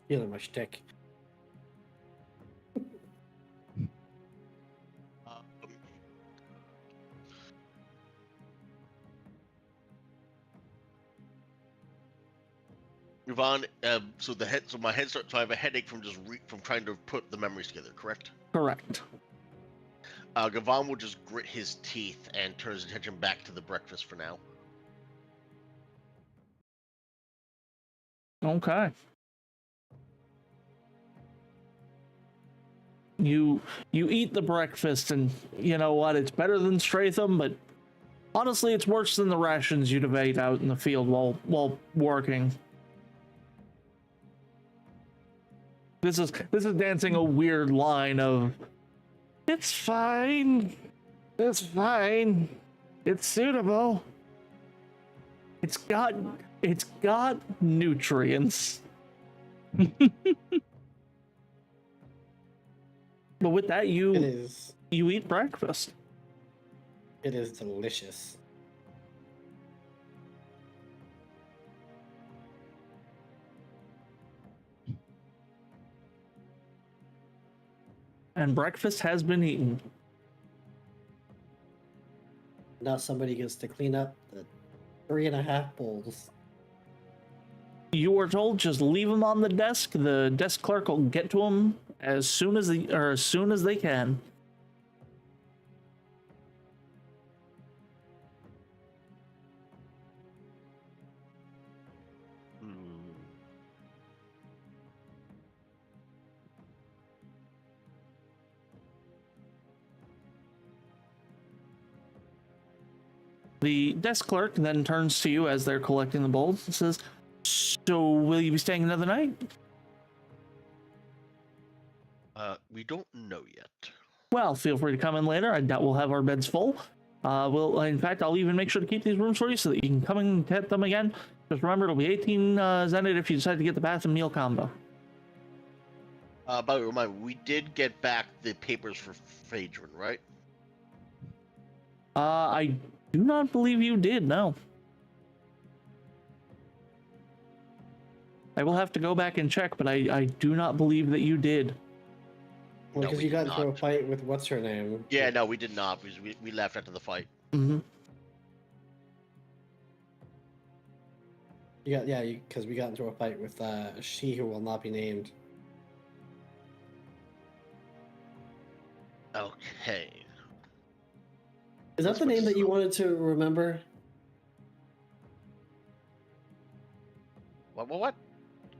Speaker 3: Feeling my shtick.
Speaker 4: Yvonne, so my head starts. So I have a headache from from trying to put the memories together. Correct.
Speaker 2: Correct.
Speaker 4: Gavon will just grit his teeth and turn his attention back to the breakfast for now.
Speaker 2: Okay. You eat the breakfast, and you know what? It's better than Stratham, but honestly, it's worse than the rations you'd have ate out in the field while working. This is dancing a weird line of, it's fine, it's fine, it's suitable. It's got nutrients. But with that,
Speaker 3: It
Speaker 2: you
Speaker 3: is.
Speaker 2: eat breakfast.
Speaker 3: It is delicious.
Speaker 2: And breakfast has been eaten.
Speaker 3: Now somebody gets to clean up the 3.5 bowls.
Speaker 2: You were told just leave them on the desk. The desk clerk will get to them as soon as they can. The desk clerk then turns to you as they're collecting the bowls and says, "So, will you be staying another night?"
Speaker 4: We don't know yet.
Speaker 2: Well, feel free to come in later. I doubt we'll have our beds full. In fact, I'll even make sure to keep these rooms for you so that you can come and get them again. Just remember, it'll be 18 Zenit if you decide to get the bath and meal combo.
Speaker 4: By the way, reminder, we did get back the papers for Phaedron, right?
Speaker 2: I do not believe you did, no. I will have to go back and check, but I do not believe that you did.
Speaker 3: Well,
Speaker 4: No,
Speaker 3: because
Speaker 4: we
Speaker 3: you got
Speaker 4: did
Speaker 3: into a
Speaker 4: not.
Speaker 3: fight with what's her name?
Speaker 4: Yeah, no, we did not, because we left after the fight.
Speaker 2: Mm-hmm.
Speaker 3: Because we got into a fight with she who will not be named.
Speaker 4: Okay.
Speaker 3: Is that
Speaker 4: That's
Speaker 3: the
Speaker 4: what
Speaker 3: name that you
Speaker 4: so-
Speaker 3: wanted to remember?
Speaker 4: What?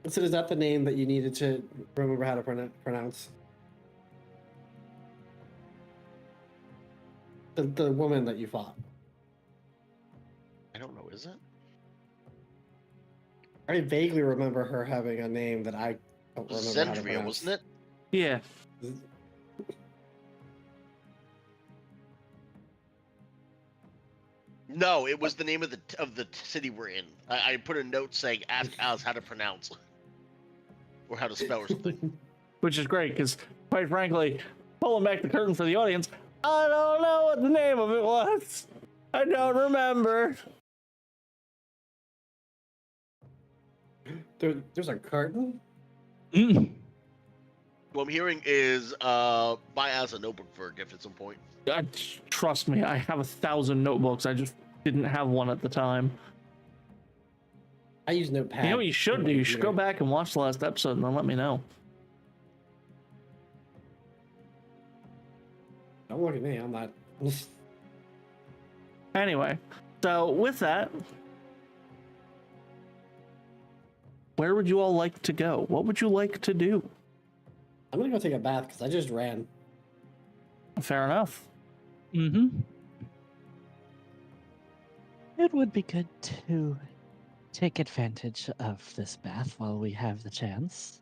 Speaker 3: I said, is that the name that you needed to remember how to pronounce? The woman that you fought.
Speaker 4: I don't know, is it?
Speaker 3: I vaguely remember her having a name that I don't
Speaker 4: It was
Speaker 3: remember how to
Speaker 4: Zendria,
Speaker 3: pronounce.
Speaker 4: wasn't it?
Speaker 2: Yeah.
Speaker 4: No, it was the name of the city we're in. I put a note saying ask Alice how to pronounce or how to spell or something.
Speaker 2: Which is great, because quite frankly, pulling back the curtain for the audience, I don't know what the name of it was. I don't remember.
Speaker 3: There's a curtain?
Speaker 1: Mm.
Speaker 4: What I'm hearing is buy Alice a notebook for a gift at some point.
Speaker 2: Trust me, I have 1,000 notebooks. I just didn't have one at the time.
Speaker 3: I use Notepad.
Speaker 2: You know what you should
Speaker 3: on
Speaker 2: do?
Speaker 3: my
Speaker 2: You should go
Speaker 3: computer.
Speaker 2: back and watch the last episode and then let me know.
Speaker 3: Don't look at me. I'm not.
Speaker 2: Anyway, so with that, where would you all like to go? What would you like to do?
Speaker 3: I'm gonna go take a bath because I just ran.
Speaker 2: Fair enough.
Speaker 1: Mm-hmm. It would be good to take advantage of this bath while we have the chance.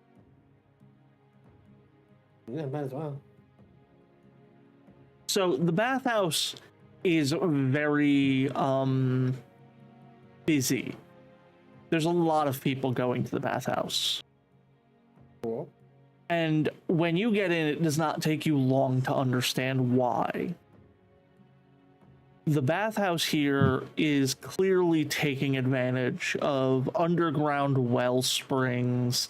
Speaker 3: Yeah, might as well.
Speaker 2: So the bathhouse is very busy. There's a lot of people going to the bathhouse.
Speaker 3: Cool.
Speaker 2: And when you get in, it does not take you long to understand why. The bathhouse here is clearly taking advantage of underground well springs,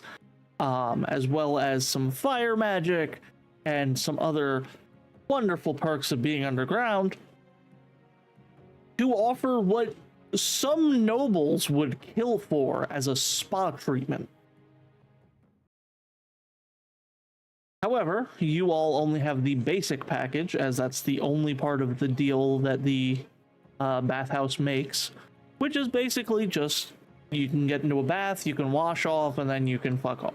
Speaker 2: as well as some fire magic and some other wonderful perks of being underground, to offer what some nobles would kill for as a spa treatment. However, you all only have the basic package, as that's the only part of the deal that the bathhouse makes, which is basically just you can get into a bath, you can wash off, and then you can fuck off.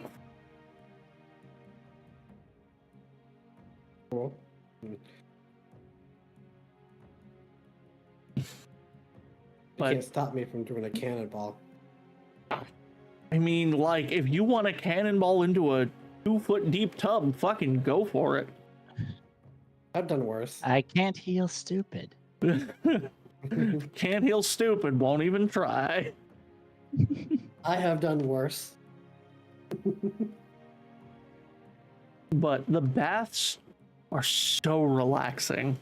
Speaker 2: But
Speaker 3: can't stop me from doing a cannonball.
Speaker 2: I mean, like, if you want a cannonball into a 2-foot deep tub, fucking go for it.
Speaker 3: I've done worse.
Speaker 1: I can't heal stupid.
Speaker 2: Can't heal stupid, won't even try.
Speaker 3: I have done worse.
Speaker 2: But the baths are so relaxing.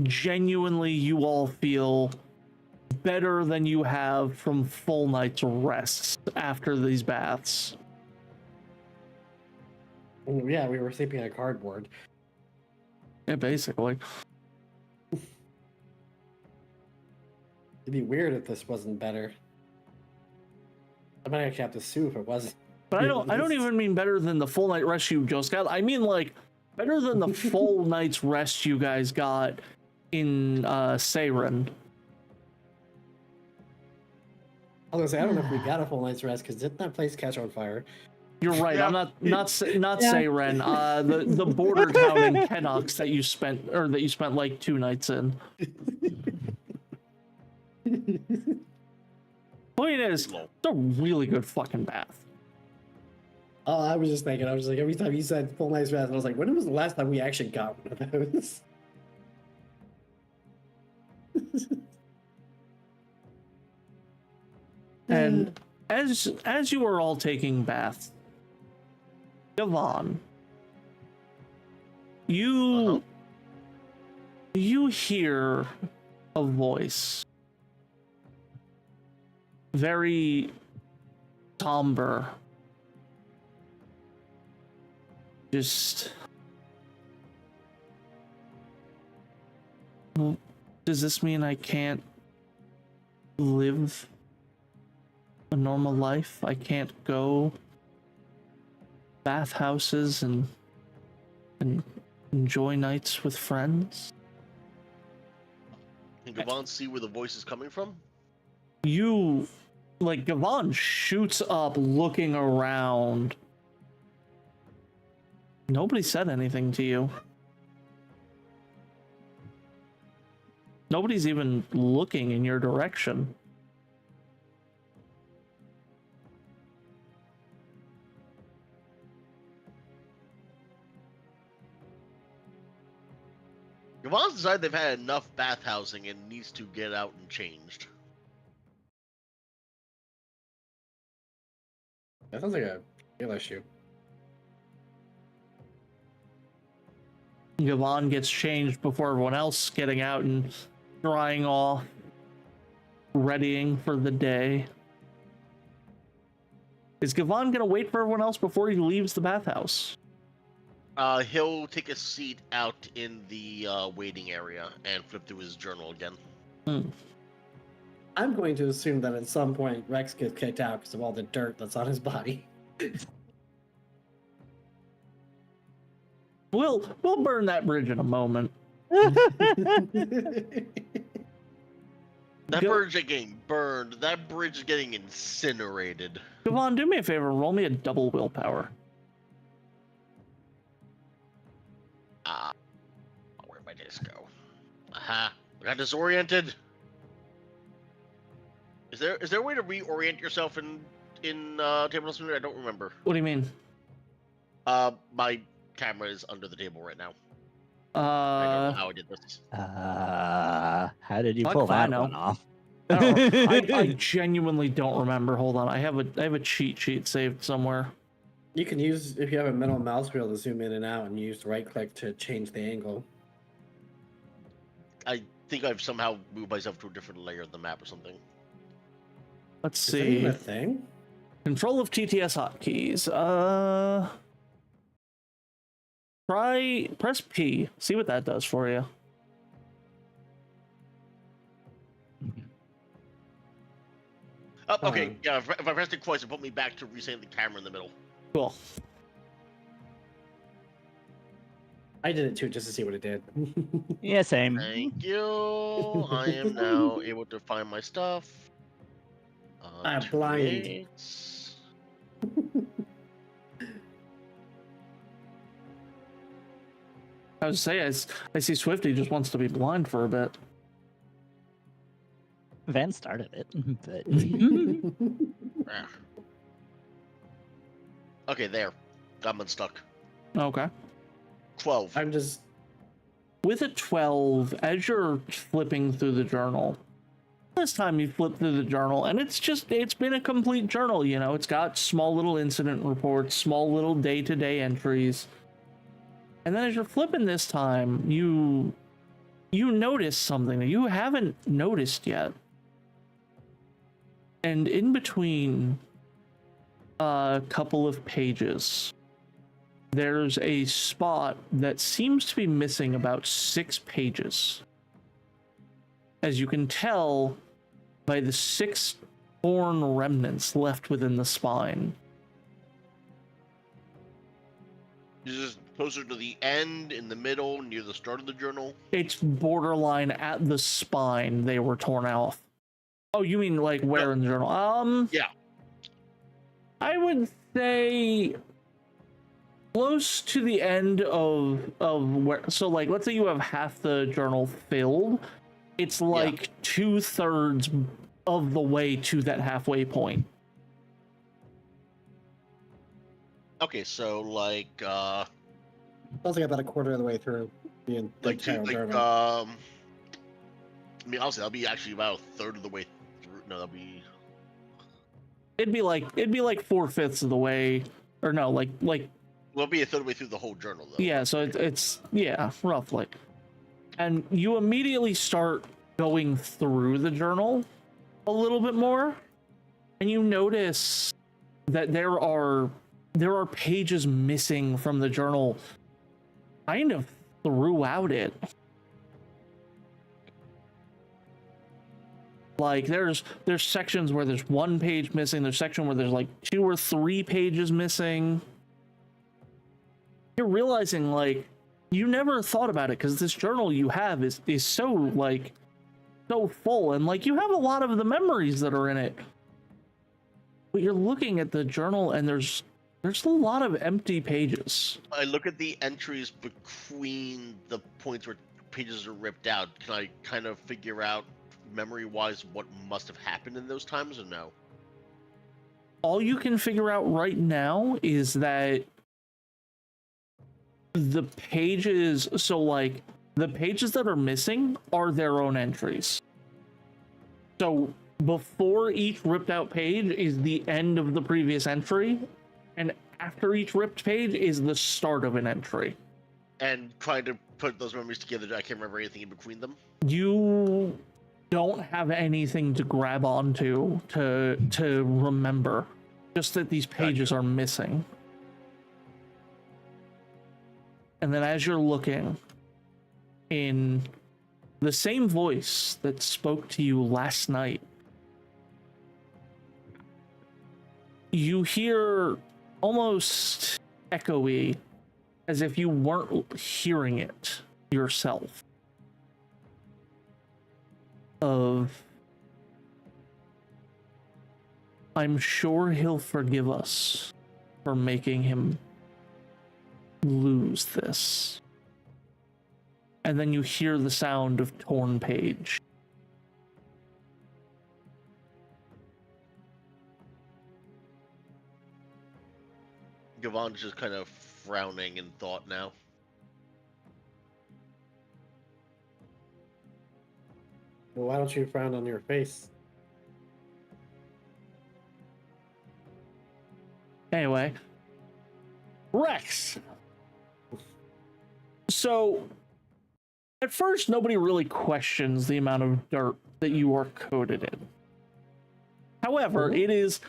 Speaker 2: Genuinely, you all feel better than you have from full night's rest after these baths.
Speaker 3: Yeah, we were sleeping on cardboard.
Speaker 2: Yeah, basically.
Speaker 3: It'd be weird if this wasn't better. I might actually have to sue if it wasn't.
Speaker 2: But I don't even mean better than the full night rest you just got. I mean, like, better than the full night's rest you guys got in Seiren.
Speaker 3: I was gonna say, I don't know if we got a full night's rest because didn't that place catch on fire?
Speaker 2: You're right.
Speaker 4: Yeah.
Speaker 2: I'm not
Speaker 1: Yeah.
Speaker 2: Seiren. The border town in Kenox that you spent like 2 nights in. Point is, it's a really good fucking bath.
Speaker 3: Oh, I was just thinking. I was like, every time you said full night's rest, I was like, when was the last time we actually got one of those?
Speaker 2: And as you are all taking baths, Yvonne, you hear a voice, very somber. Just, well, does this mean I can't live a normal life? I can't go bathhouses and enjoy nights with friends?
Speaker 4: Can Gavon see where the voice is coming from?
Speaker 2: You, like, Gavon shoots up looking around. Nobody said anything to you. Nobody's even looking in your direction.
Speaker 4: Gavon's decided they've had enough bathhousing and needs to get out and changed.
Speaker 3: That sounds like a real issue.
Speaker 2: Gavon gets changed before everyone else getting out and drying off, readying for the day. Is Gavon gonna wait for everyone else before he leaves the bathhouse?
Speaker 4: He'll take a seat out in the waiting area and flip through his journal again.
Speaker 3: I'm going to assume that at some point Rex gets kicked out because of all the dirt that's on his body.
Speaker 2: We'll burn that bridge in a moment.
Speaker 4: That
Speaker 2: Go-
Speaker 4: bridge is getting burned. That bridge is getting incinerated.
Speaker 2: Gavon, do me a favor, roll me a double willpower.
Speaker 4: Where'd my dice go? Aha! I got disoriented. Is there a way to reorient yourself in Tabletop Sim? I don't remember.
Speaker 2: What do you mean?
Speaker 4: My camera is under the table right now. I don't know how I did this.
Speaker 1: How did you
Speaker 2: Fuck
Speaker 1: pull
Speaker 2: if I
Speaker 1: that
Speaker 2: know.
Speaker 1: one off?
Speaker 2: I don't know. I genuinely don't remember. Hold on, I have a cheat sheet saved somewhere.
Speaker 3: You can use, if you have a middle mouse wheel, to zoom in and out and use right click to change the angle.
Speaker 4: I think I've somehow moved myself to a different layer of the map or something.
Speaker 2: Let's
Speaker 3: Is that even
Speaker 2: see.
Speaker 3: a thing?
Speaker 2: Control of TTS hotkeys. Press P. See what that does for you.
Speaker 4: Oh, okay. Yeah, if I pressed it twice, it put me back to resetting the camera in the middle.
Speaker 2: Cool.
Speaker 3: I did it too, just to see what it did.
Speaker 1: Yeah, same.
Speaker 4: Thank you. I am now able to find my stuff.
Speaker 3: I'm
Speaker 4: Two
Speaker 3: blind.
Speaker 4: eights.
Speaker 2: I was say I see Swifty just wants to be blind for a bit.
Speaker 1: Van started it, but
Speaker 4: Ah. Okay, there. I'm unstuck.
Speaker 2: Okay.
Speaker 4: 12.
Speaker 3: I'm just.
Speaker 2: With a 12, as you're flipping through the journal, this time you flip through the journal, and it's been a complete journal, you know. It's got small little incident reports, small little day-to-day entries. And then as you're flipping this time, you notice something that you haven't noticed yet. And in between a couple of pages, there's a spot that seems to be missing about 6 pages. As you can tell by the 6 torn remnants left within the spine.
Speaker 4: Is this closer to the end, in the middle, near the start of the journal?
Speaker 2: It's borderline at the spine they were torn off. Oh, you mean like where in the journal?
Speaker 4: Yeah.
Speaker 2: I would say close to the end of where, so like let's say you have half the journal filled, it's like 2/3 of the way to that halfway point.
Speaker 4: Okay, so like
Speaker 3: Sounds like about a quarter of the way through the entire journal.
Speaker 4: I mean, honestly, that'll be actually about a third of the way through. No, that'll be.
Speaker 2: It'd be like 4/5 of the way, or no, like
Speaker 4: Well, it'll be a third of the way through the whole journal, though.
Speaker 2: yeah. So it's yeah, roughly. And you immediately start going through the journal a little bit more, and you notice that there are pages missing from the journal, kind of throughout it. Like there's sections where there's 1 page missing, there's section where there's like 2 or 3 pages missing. You're realizing like you never thought about it because this journal you have is so like so full, and like you have a lot of the memories that are in it. But you're looking at the journal and there's a lot of empty pages.
Speaker 4: I look at the entries between the points where pages are ripped out. Can I kind of figure out, memory-wise, what must have happened in those times, or no?
Speaker 2: All you can figure out right now is that the pages, so like the pages that are missing are their own entries. So before each ripped out page is the end of the previous entry, and after each ripped page is the start of an entry.
Speaker 4: And trying to put those memories together, I can't remember anything in between them.
Speaker 2: You don't have anything to grab onto to remember, just that these pages are missing. And then as you're looking, in the same voice that spoke to you last night, you hear almost echoey, as if you weren't hearing it yourself, of, I'm sure he'll forgive us for making him lose this. And then you hear the sound of torn page.
Speaker 4: Gavon's just kind of frowning in thought now.
Speaker 3: Well, why don't you frown on your face?
Speaker 2: Anyway, Rex. So, at first, nobody really questions the amount of dirt that you are coated in. However, it is,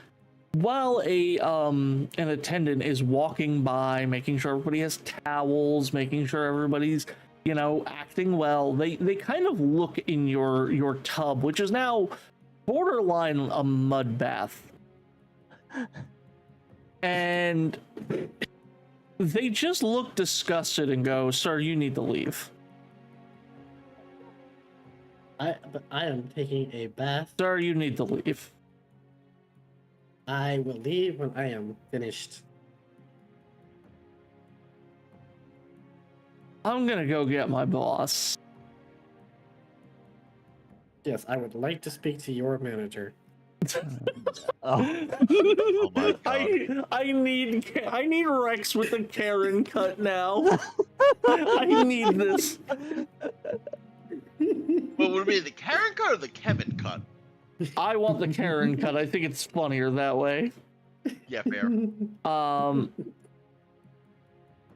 Speaker 2: while an attendant is walking by, making sure everybody has towels, making sure everybody's, you know, acting well, they kind of look in your tub, which is now borderline a mud bath. And they just look disgusted and go, "Sir, you need to leave."
Speaker 3: But I am taking a bath.
Speaker 2: "Sir, you need to leave."
Speaker 3: I will leave when I am finished.
Speaker 2: "I'm gonna go get my boss."
Speaker 3: Yes, I would like to speak to your manager.
Speaker 1: Oh,
Speaker 4: Oh my god.
Speaker 2: I need Rex with a Karen cut now. I need this.
Speaker 4: What would it be, the Karen cut or the Kevin cut?
Speaker 2: I want the Karen cut. I think it's funnier that way.
Speaker 4: Yeah, fair.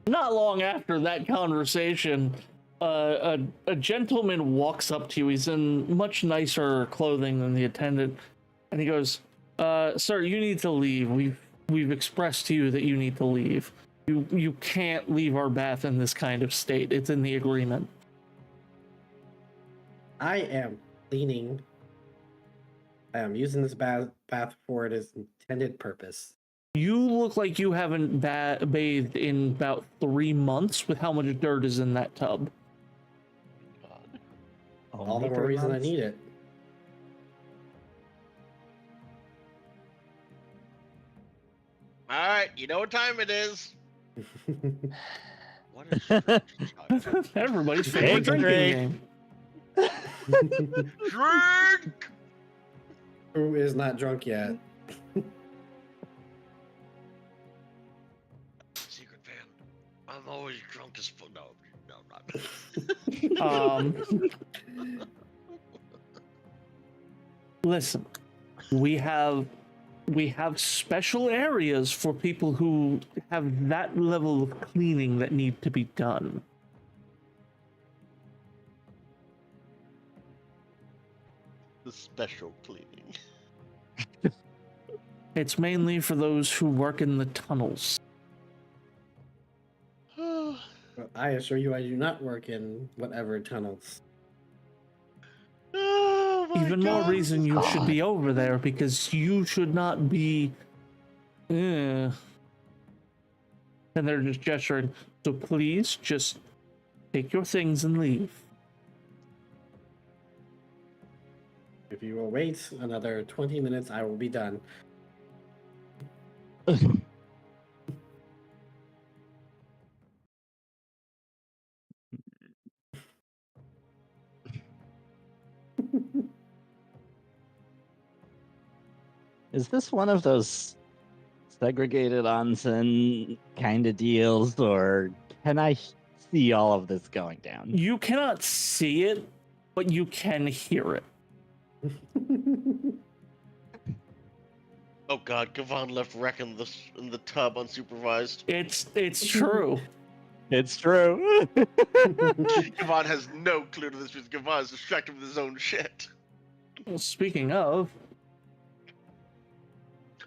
Speaker 2: Not long after that conversation, a gentleman walks up to you. He's in much nicer clothing than the attendant, and he goes, "Sir, you need to leave. We've expressed to you that you need to leave. You can't leave our bath in this kind of state. It's in the agreement."
Speaker 3: I am cleaning. I am using this bath for its intended purpose.
Speaker 2: You look like you haven't bathed in about 3 months with how much dirt is in that tub.
Speaker 4: God.
Speaker 3: All the more reason I need it.
Speaker 4: Alright, you know what time it is. What is
Speaker 2: Everybody's
Speaker 1: Take
Speaker 2: favorite
Speaker 1: a
Speaker 2: drinking
Speaker 1: drink.
Speaker 2: game.
Speaker 4: drink?
Speaker 3: Who is not drunk yet?
Speaker 4: Secret fan. I'm always drunk as fuck. No, I'm not.
Speaker 2: Listen, we have special areas for people who have that level of cleaning that need to be done.
Speaker 4: The special cleaning.
Speaker 2: It's mainly for those who work in the tunnels.
Speaker 3: But I assure you, I do not work in whatever tunnels.
Speaker 4: Oh my
Speaker 2: Even
Speaker 4: God.
Speaker 2: more reason you should be over there, because you should not be. And they're just gesturing. So please, just take your things and leave.
Speaker 3: If you will wait another 20 minutes, I will be done.
Speaker 1: Is this one of those segregated onsen kind of deals, or can I see all of this going down?
Speaker 2: You cannot see it, but you can hear it.
Speaker 4: Oh God, Gavan left Wreck in the tub unsupervised.
Speaker 2: It's true.
Speaker 1: It's true.
Speaker 4: Gavan has no clue to this because Gavan is distracted with his own shit.
Speaker 2: Well, speaking of,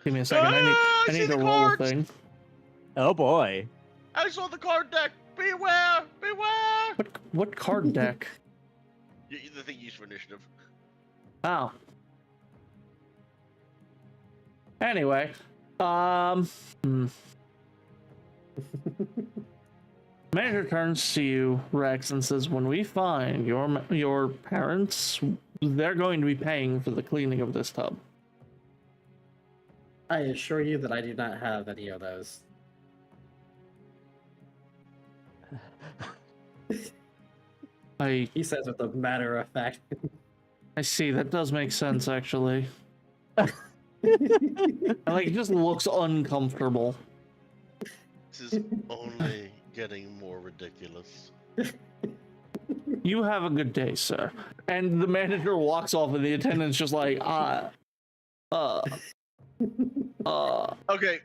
Speaker 2: give me a second.
Speaker 4: Ah,
Speaker 2: I
Speaker 4: see
Speaker 2: need
Speaker 4: the
Speaker 2: to roll a
Speaker 4: cards!
Speaker 2: thing.
Speaker 1: Oh boy.
Speaker 4: I saw the card deck. Beware! Beware!
Speaker 2: What card deck?
Speaker 4: The thing used for initiative.
Speaker 2: Oh. Anyway, Manager turns to you, Rex, and says, "When we find your parents, they're going to be paying for the cleaning of this tub."
Speaker 3: I assure you that I do not have any of those. He says with a matter of fact.
Speaker 2: I see. That does make sense, actually. Like, it just looks uncomfortable.
Speaker 4: This is only getting more ridiculous.
Speaker 2: You have a good day, sir. And the manager walks off, and the attendant's just like,
Speaker 4: Okay,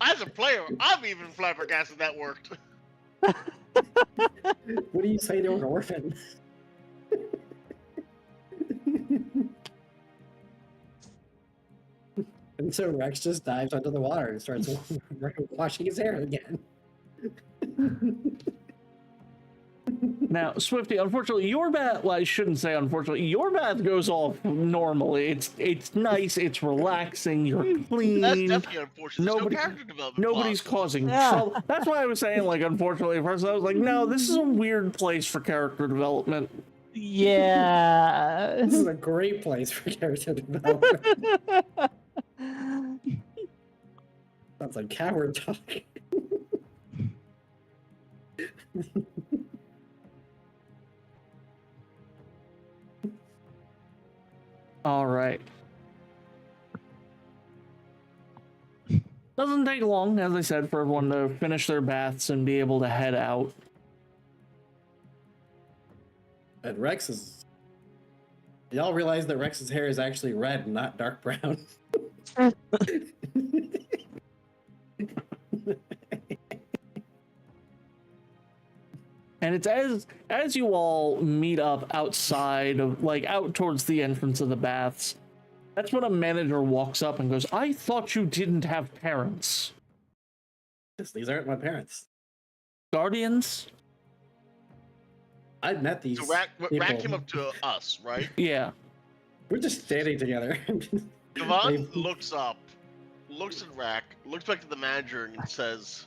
Speaker 4: as a player, I'm even flabbergasted that worked.
Speaker 3: What do you say to an orphan? And so Rex just dives under the water and starts washing his hair again.
Speaker 2: Now, Swifty, unfortunately, your bath, well, I shouldn't say unfortunately, your bath goes off normally. It's nice, it's relaxing, you're clean.
Speaker 4: That's definitely unfortunate. There's no character development.
Speaker 2: Nobody's causing trouble. That's why I was saying, like, unfortunately, at first I was like, no, this is a weird place for character development.
Speaker 1: Yeah.
Speaker 3: This is a great place for character development. Sounds like coward talk.
Speaker 2: All right. Doesn't take long, as I said, for everyone to finish their baths and be able to head out.
Speaker 3: And Rex is. Y'all realize that Rex's hair is actually red and not dark brown.
Speaker 2: And it's as you all meet up outside of, like, out towards the entrance of the baths, that's when a manager walks up and goes, "I thought you didn't have parents."
Speaker 3: Yes, these aren't my parents.
Speaker 2: Guardians?
Speaker 3: I've met these.
Speaker 4: So Rack
Speaker 3: people.
Speaker 4: came up to us, right?
Speaker 2: Yeah.
Speaker 3: We're just standing together.
Speaker 4: Devon looks up, looks at Rack, looks back to the manager, and says,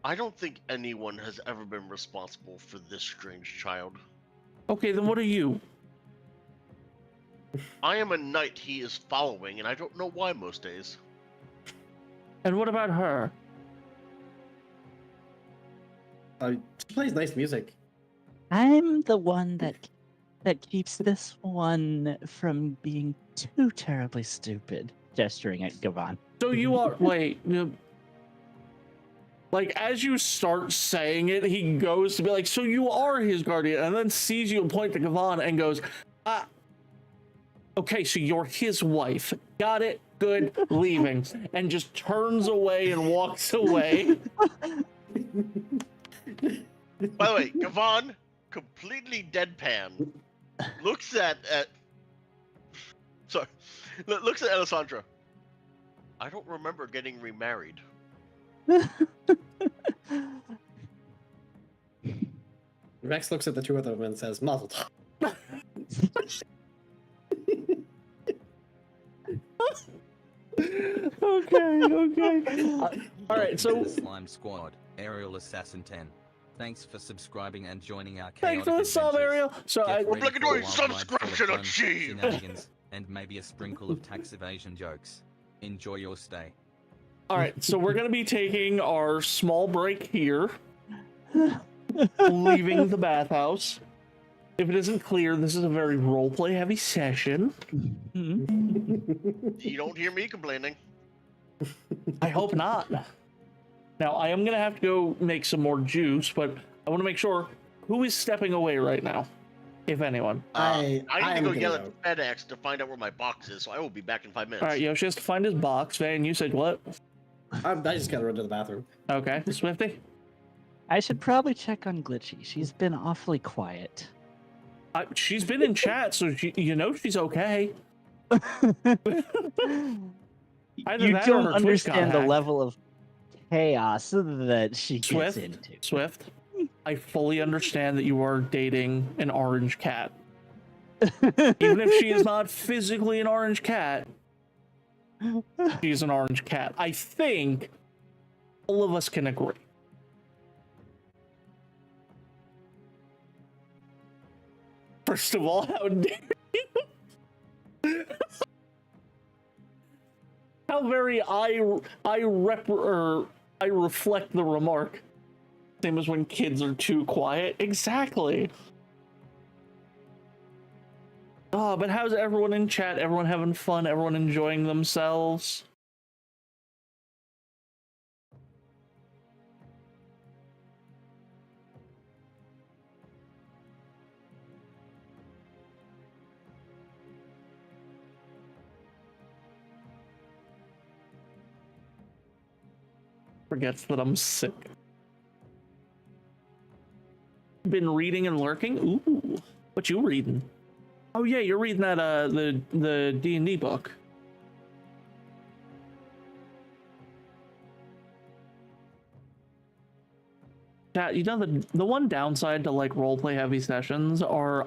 Speaker 4: "I don't think anyone has ever been responsible for this strange child.
Speaker 2: Okay, then what are you?
Speaker 4: I am a knight he is following, and I don't know why most days."
Speaker 2: And what about her?
Speaker 3: She plays nice music.
Speaker 1: I'm the one that keeps this one from being too terribly stupid. Gesturing at Gavon.
Speaker 2: So you are wait. Like, as you start saying it, he goes to be like, "So you are his guardian," and then sees you and point to Gavon and goes, "Okay, so you're his wife. Got it. Good. Leaving." And just turns away and walks away.
Speaker 4: By the way, Gavon, completely deadpan, looks at looks at Alessandra. "I don't remember getting remarried."
Speaker 3: Rex looks at the two of them and says, "Mazel tov."
Speaker 2: Okay. All right, so
Speaker 5: the Slime Squad, Aerial Assassin 10. Thanks for subscribing and joining our
Speaker 2: thanks
Speaker 5: chaotic
Speaker 2: for the sub,
Speaker 5: adventures.
Speaker 2: Ariel. So
Speaker 5: Get
Speaker 2: I,
Speaker 5: ready for a
Speaker 4: Obligatory
Speaker 5: wild ride full of
Speaker 4: subscription
Speaker 5: fun,
Speaker 4: achieved.
Speaker 5: shenanigans, and maybe a sprinkle of tax evasion jokes. Enjoy your stay.
Speaker 2: all right, so we're gonna be taking our small break here, leaving the bathhouse. If it isn't clear, this is a very roleplay heavy session.
Speaker 4: You don't hear me complaining.
Speaker 2: I hope not. Now, I am gonna have to go make some more juice, but I want to make sure who is stepping away right now, if anyone.
Speaker 4: I need to
Speaker 3: am
Speaker 4: go
Speaker 3: gonna
Speaker 4: yell at FedEx to find out where my box is, so I will be back in 5 minutes.
Speaker 2: All right, Yoshi has to find his box. Van, you said what?
Speaker 3: I just gotta run to the bathroom.
Speaker 2: Okay, Swifty.
Speaker 1: I should probably check on Glitchy. She's been awfully quiet.
Speaker 2: She's been in chat, so you know she's okay. Either
Speaker 1: You
Speaker 2: that or
Speaker 1: don't
Speaker 2: her Twitch got
Speaker 1: understand the
Speaker 2: hacked.
Speaker 1: level of chaos that she gets into.
Speaker 2: Swift, I fully understand that you are dating an orange cat. Even if she is not physically an orange cat, she's an orange cat. I think all of us can agree. First of all, how dare you? How very I reflect the remark. Same as when kids are too quiet. Exactly. Oh, but how's everyone in chat? Everyone having fun? Everyone enjoying themselves? Forgets that I'm sick. Been reading and lurking? Ooh, what you reading? Oh yeah, you're reading that the D&D book. Yeah, you know the one downside to like roleplay heavy sessions are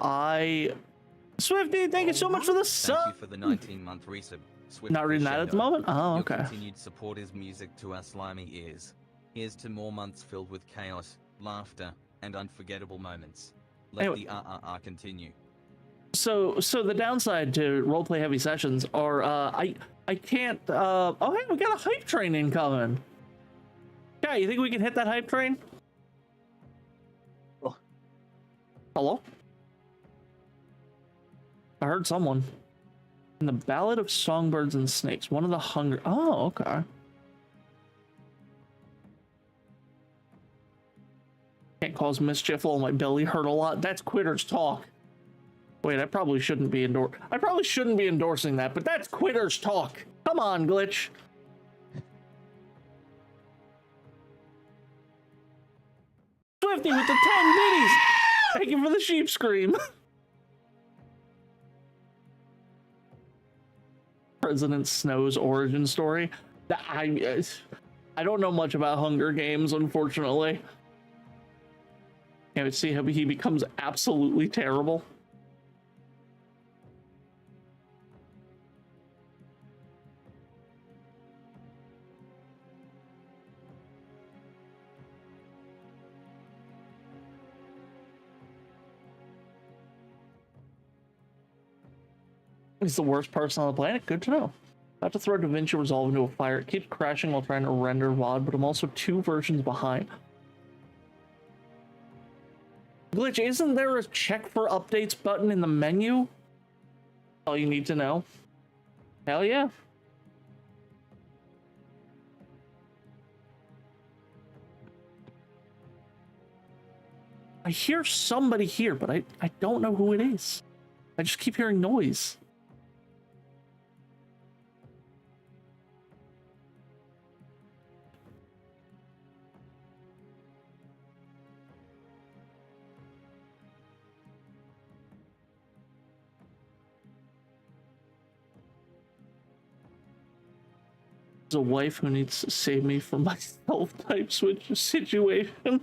Speaker 2: Swifty, thank you so much for the
Speaker 5: Thank you
Speaker 2: sub.
Speaker 5: for the 19-month resub. Swift
Speaker 2: Not reading that at the
Speaker 5: crescendo.
Speaker 2: moment? Oh,
Speaker 5: Your
Speaker 2: okay.
Speaker 5: continued support is music to our slimy ears. Here's to more months filled with chaos, laughter, and unforgettable moments. Let
Speaker 2: Anyway.
Speaker 5: the continue.
Speaker 2: So the downside to roleplay heavy sessions are I can't oh hey, we got a hype train incoming. Yeah, you think we can hit that hype train? Hello? I heard someone. In the Ballad of Songbirds and Snakes, one of the hunger. Oh, okay. Can't cause mischief while my belly hurt a lot. That's quitters talk. Wait, I probably shouldn't be endorsing that, but that's quitters talk. Come on, Glitch. Swifty with the 10 biddies. Thank you for the sheep scream. President Snow's origin story. I don't know much about Hunger Games, unfortunately. Can't see how he becomes absolutely terrible. He's the worst person on the planet. Good to know. About to throw DaVinci Resolve into a fire. It keeps crashing while trying to render VOD, but I'm also 2 versions behind. Glitch, isn't there a check for updates button in the menu? All you need to know. Hell yeah. I hear somebody here, but I don't know who it is. I just keep hearing noise. A wife who needs to save me from my self-type switch situation.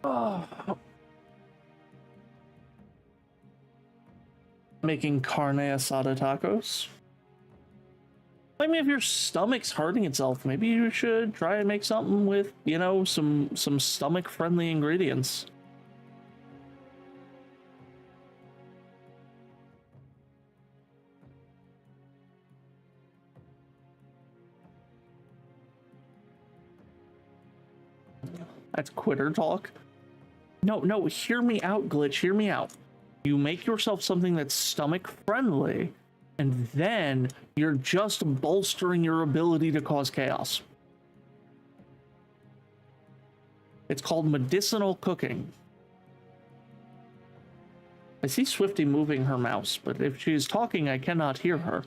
Speaker 2: Oh. Making carne asada tacos. I mean, if your stomach's hurting itself, maybe you should try and make something with, you know, some stomach-friendly ingredients. That's quitter talk. No, hear me out, Glitch. Hear me out. You make yourself something that's stomach friendly, and then you're just bolstering your ability to cause chaos. It's called medicinal cooking. I see Swifty moving her mouse, but if she's talking, I cannot hear her.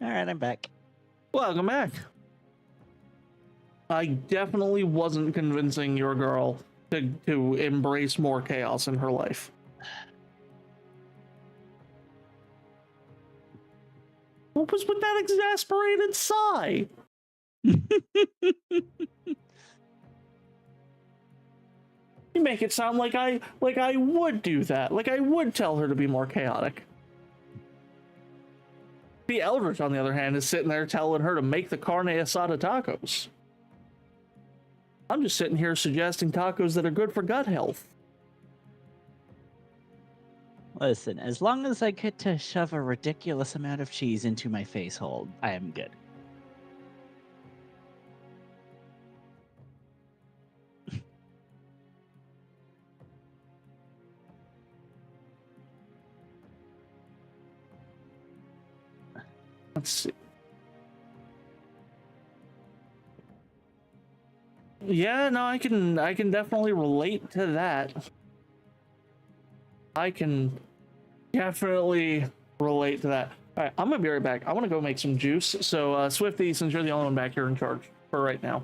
Speaker 1: All right, I'm back.
Speaker 2: Welcome back. I definitely wasn't convincing your girl to embrace more chaos in her life. What was with that exasperated sigh? You make it sound like I would do that. Like I would tell her to be more chaotic. The Eldritch, on the other hand, is sitting there telling her to make the carne asada tacos. I'm just sitting here suggesting tacos that are good for gut health.
Speaker 1: Listen, as long as I get to shove a ridiculous amount of cheese into my face hole, I am good.
Speaker 2: Let's see. Yeah, no, I can definitely relate to that. I can definitely relate to that. All right, I'm gonna be right back. I want to go make some juice. So, Swifty, since you're the only one back here in charge for right now.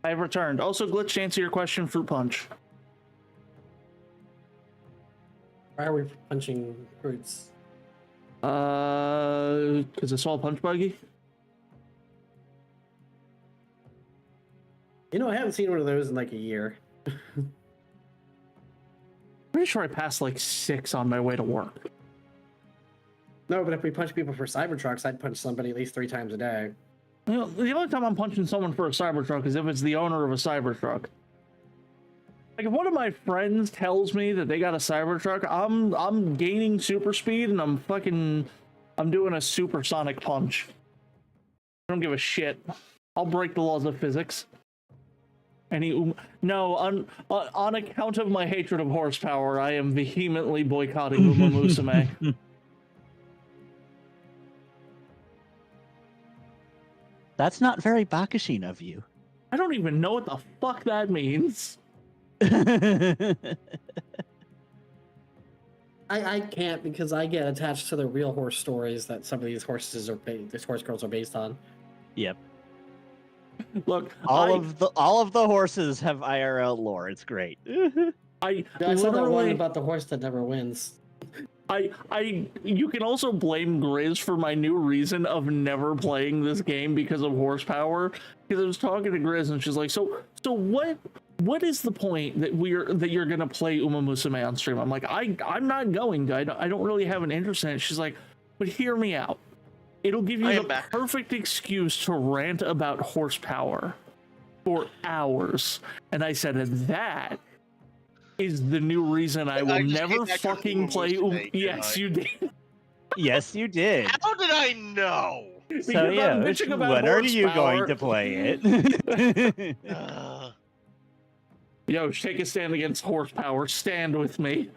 Speaker 2: I have returned. Also, Glitch, to answer your question, fruit punch.
Speaker 3: Why are we punching fruits?
Speaker 2: Because I saw a punch buggy.
Speaker 3: You know, I haven't seen one of those in like a year.
Speaker 2: Pretty sure I passed like 6 on my way to work.
Speaker 3: No, but if we punch people for Cybertrucks, I'd punch somebody at least 3 times a day.
Speaker 2: You know, the only time I'm punching someone for a Cybertruck is if it's the owner of a Cybertruck. Like if one of my friends tells me that they got a Cybertruck, I'm gaining super speed and I'm doing a supersonic punch. I don't give a shit. I'll break the laws of physics. On account of my hatred of horsepower, I am vehemently boycotting Uma Musume.
Speaker 1: That's not very Bakushin of you.
Speaker 2: I don't even know what the fuck that means.
Speaker 3: I can't because I get attached to the real horse stories that some of these horse girls are based on.
Speaker 1: Yep.
Speaker 2: Look,
Speaker 1: all of the horses have IRL lore. It's great.
Speaker 3: I saw that one about the horse that never wins.
Speaker 2: You can also blame Grizz for my new reason of never playing this game because of horsepower. Because I was talking to Grizz and she's like, so what is the point that you're gonna play Uma Musume on stream? I'm like, I'm not going to. I don't really have an interest in it. She's like, but hear me out. It'll give you the perfect excuse to rant about horsepower for hours. And I said, that is the new reason I will never fucking play. Yes, you did.
Speaker 1: Yes, you did.
Speaker 4: How did I know?
Speaker 1: So yeah, when are you going to play it?
Speaker 2: Yo, take a stand against horsepower. Stand with me.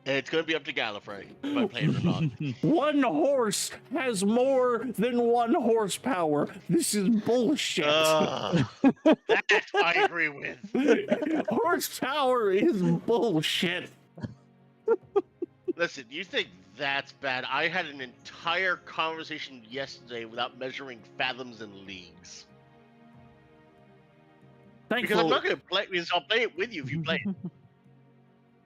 Speaker 4: It's going to be up to Gallifrey if I play it or not.
Speaker 2: One horse has more than 1 horsepower. This is bullshit.
Speaker 4: That I agree with.
Speaker 2: Horsepower is bullshit.
Speaker 4: Listen, you think that's bad? I had an entire conversation yesterday without measuring fathoms and leagues. Because I'm not going to play it, because I'll play it with you if you play it.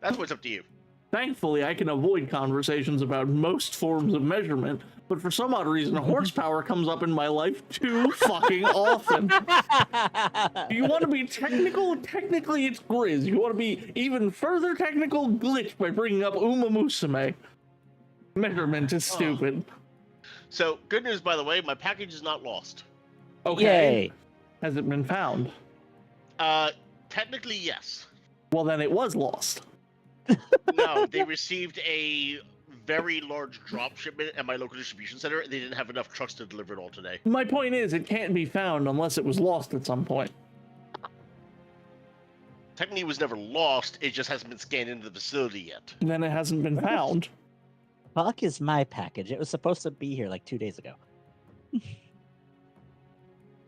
Speaker 4: That's what's up to you.
Speaker 2: Thankfully, I can avoid conversations about most forms of measurement, but for some odd reason, horsepower comes up in my life too fucking often. Do you want to be technical? Technically, it's Grizz. You want to be even further technical? Glitch by bringing up Uma Musume. Measurement is stupid.
Speaker 4: So, good news, by the way, my package is not lost.
Speaker 2: Okay. Yay. Has it been found?
Speaker 4: Technically, yes.
Speaker 2: Well, then it was lost.
Speaker 4: No, they received a very large drop shipment at my local distribution center. They didn't have enough trucks to deliver it all today.
Speaker 2: My point is, it can't be found unless it was lost at some point.
Speaker 4: Technically, it was never lost. It just hasn't been scanned into the facility yet.
Speaker 2: And then it hasn't been found.
Speaker 1: Fuck is my package. It was supposed to be here like 2 days ago.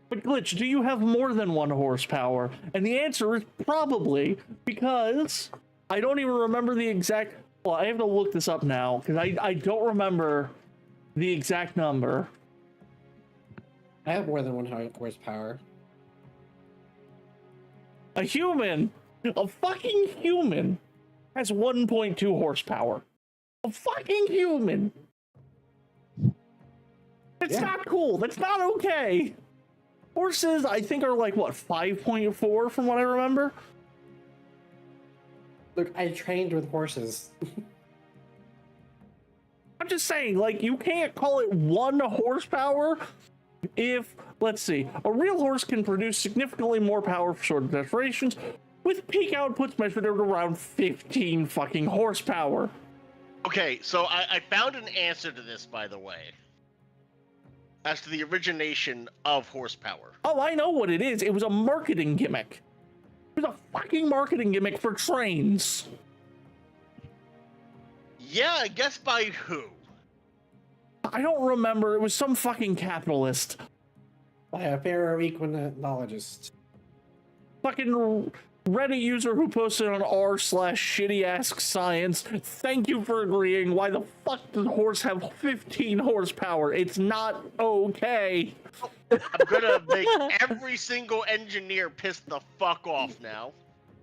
Speaker 2: But Glitch, do you have more than 1 horsepower? And the answer is probably, because I don't even remember the exact... Well, I have to look this up now, because I don't remember the exact number.
Speaker 3: I have more than 1 horsepower.
Speaker 2: A human, a fucking human, has 1.2 horsepower. A fucking human. That's not cool. That's not okay. Horses, I think, are like, what, 5.4 from what I remember?
Speaker 3: Look, I trained with horses.
Speaker 2: I'm just saying, like, you can't call it 1 horsepower if, let's see, a real horse can produce significantly more power for shorter destinations, with peak outputs measured at around 15 fucking horsepower.
Speaker 4: Okay, so I found an answer to this, by the way. As to the origination of horsepower.
Speaker 2: Oh, I know what it is. It was a marketing gimmick. It was a fucking marketing gimmick for trains.
Speaker 4: Yeah, I guess by who?
Speaker 2: I don't remember. It was some fucking capitalist.
Speaker 3: By a pharaoh equinologist.
Speaker 2: Fucking Reddit user who posted on r/shitty-ask-science, thank you for agreeing. Why the fuck does horse have 15 horsepower? It's not okay.
Speaker 4: I'm gonna make every single engineer piss the fuck off now.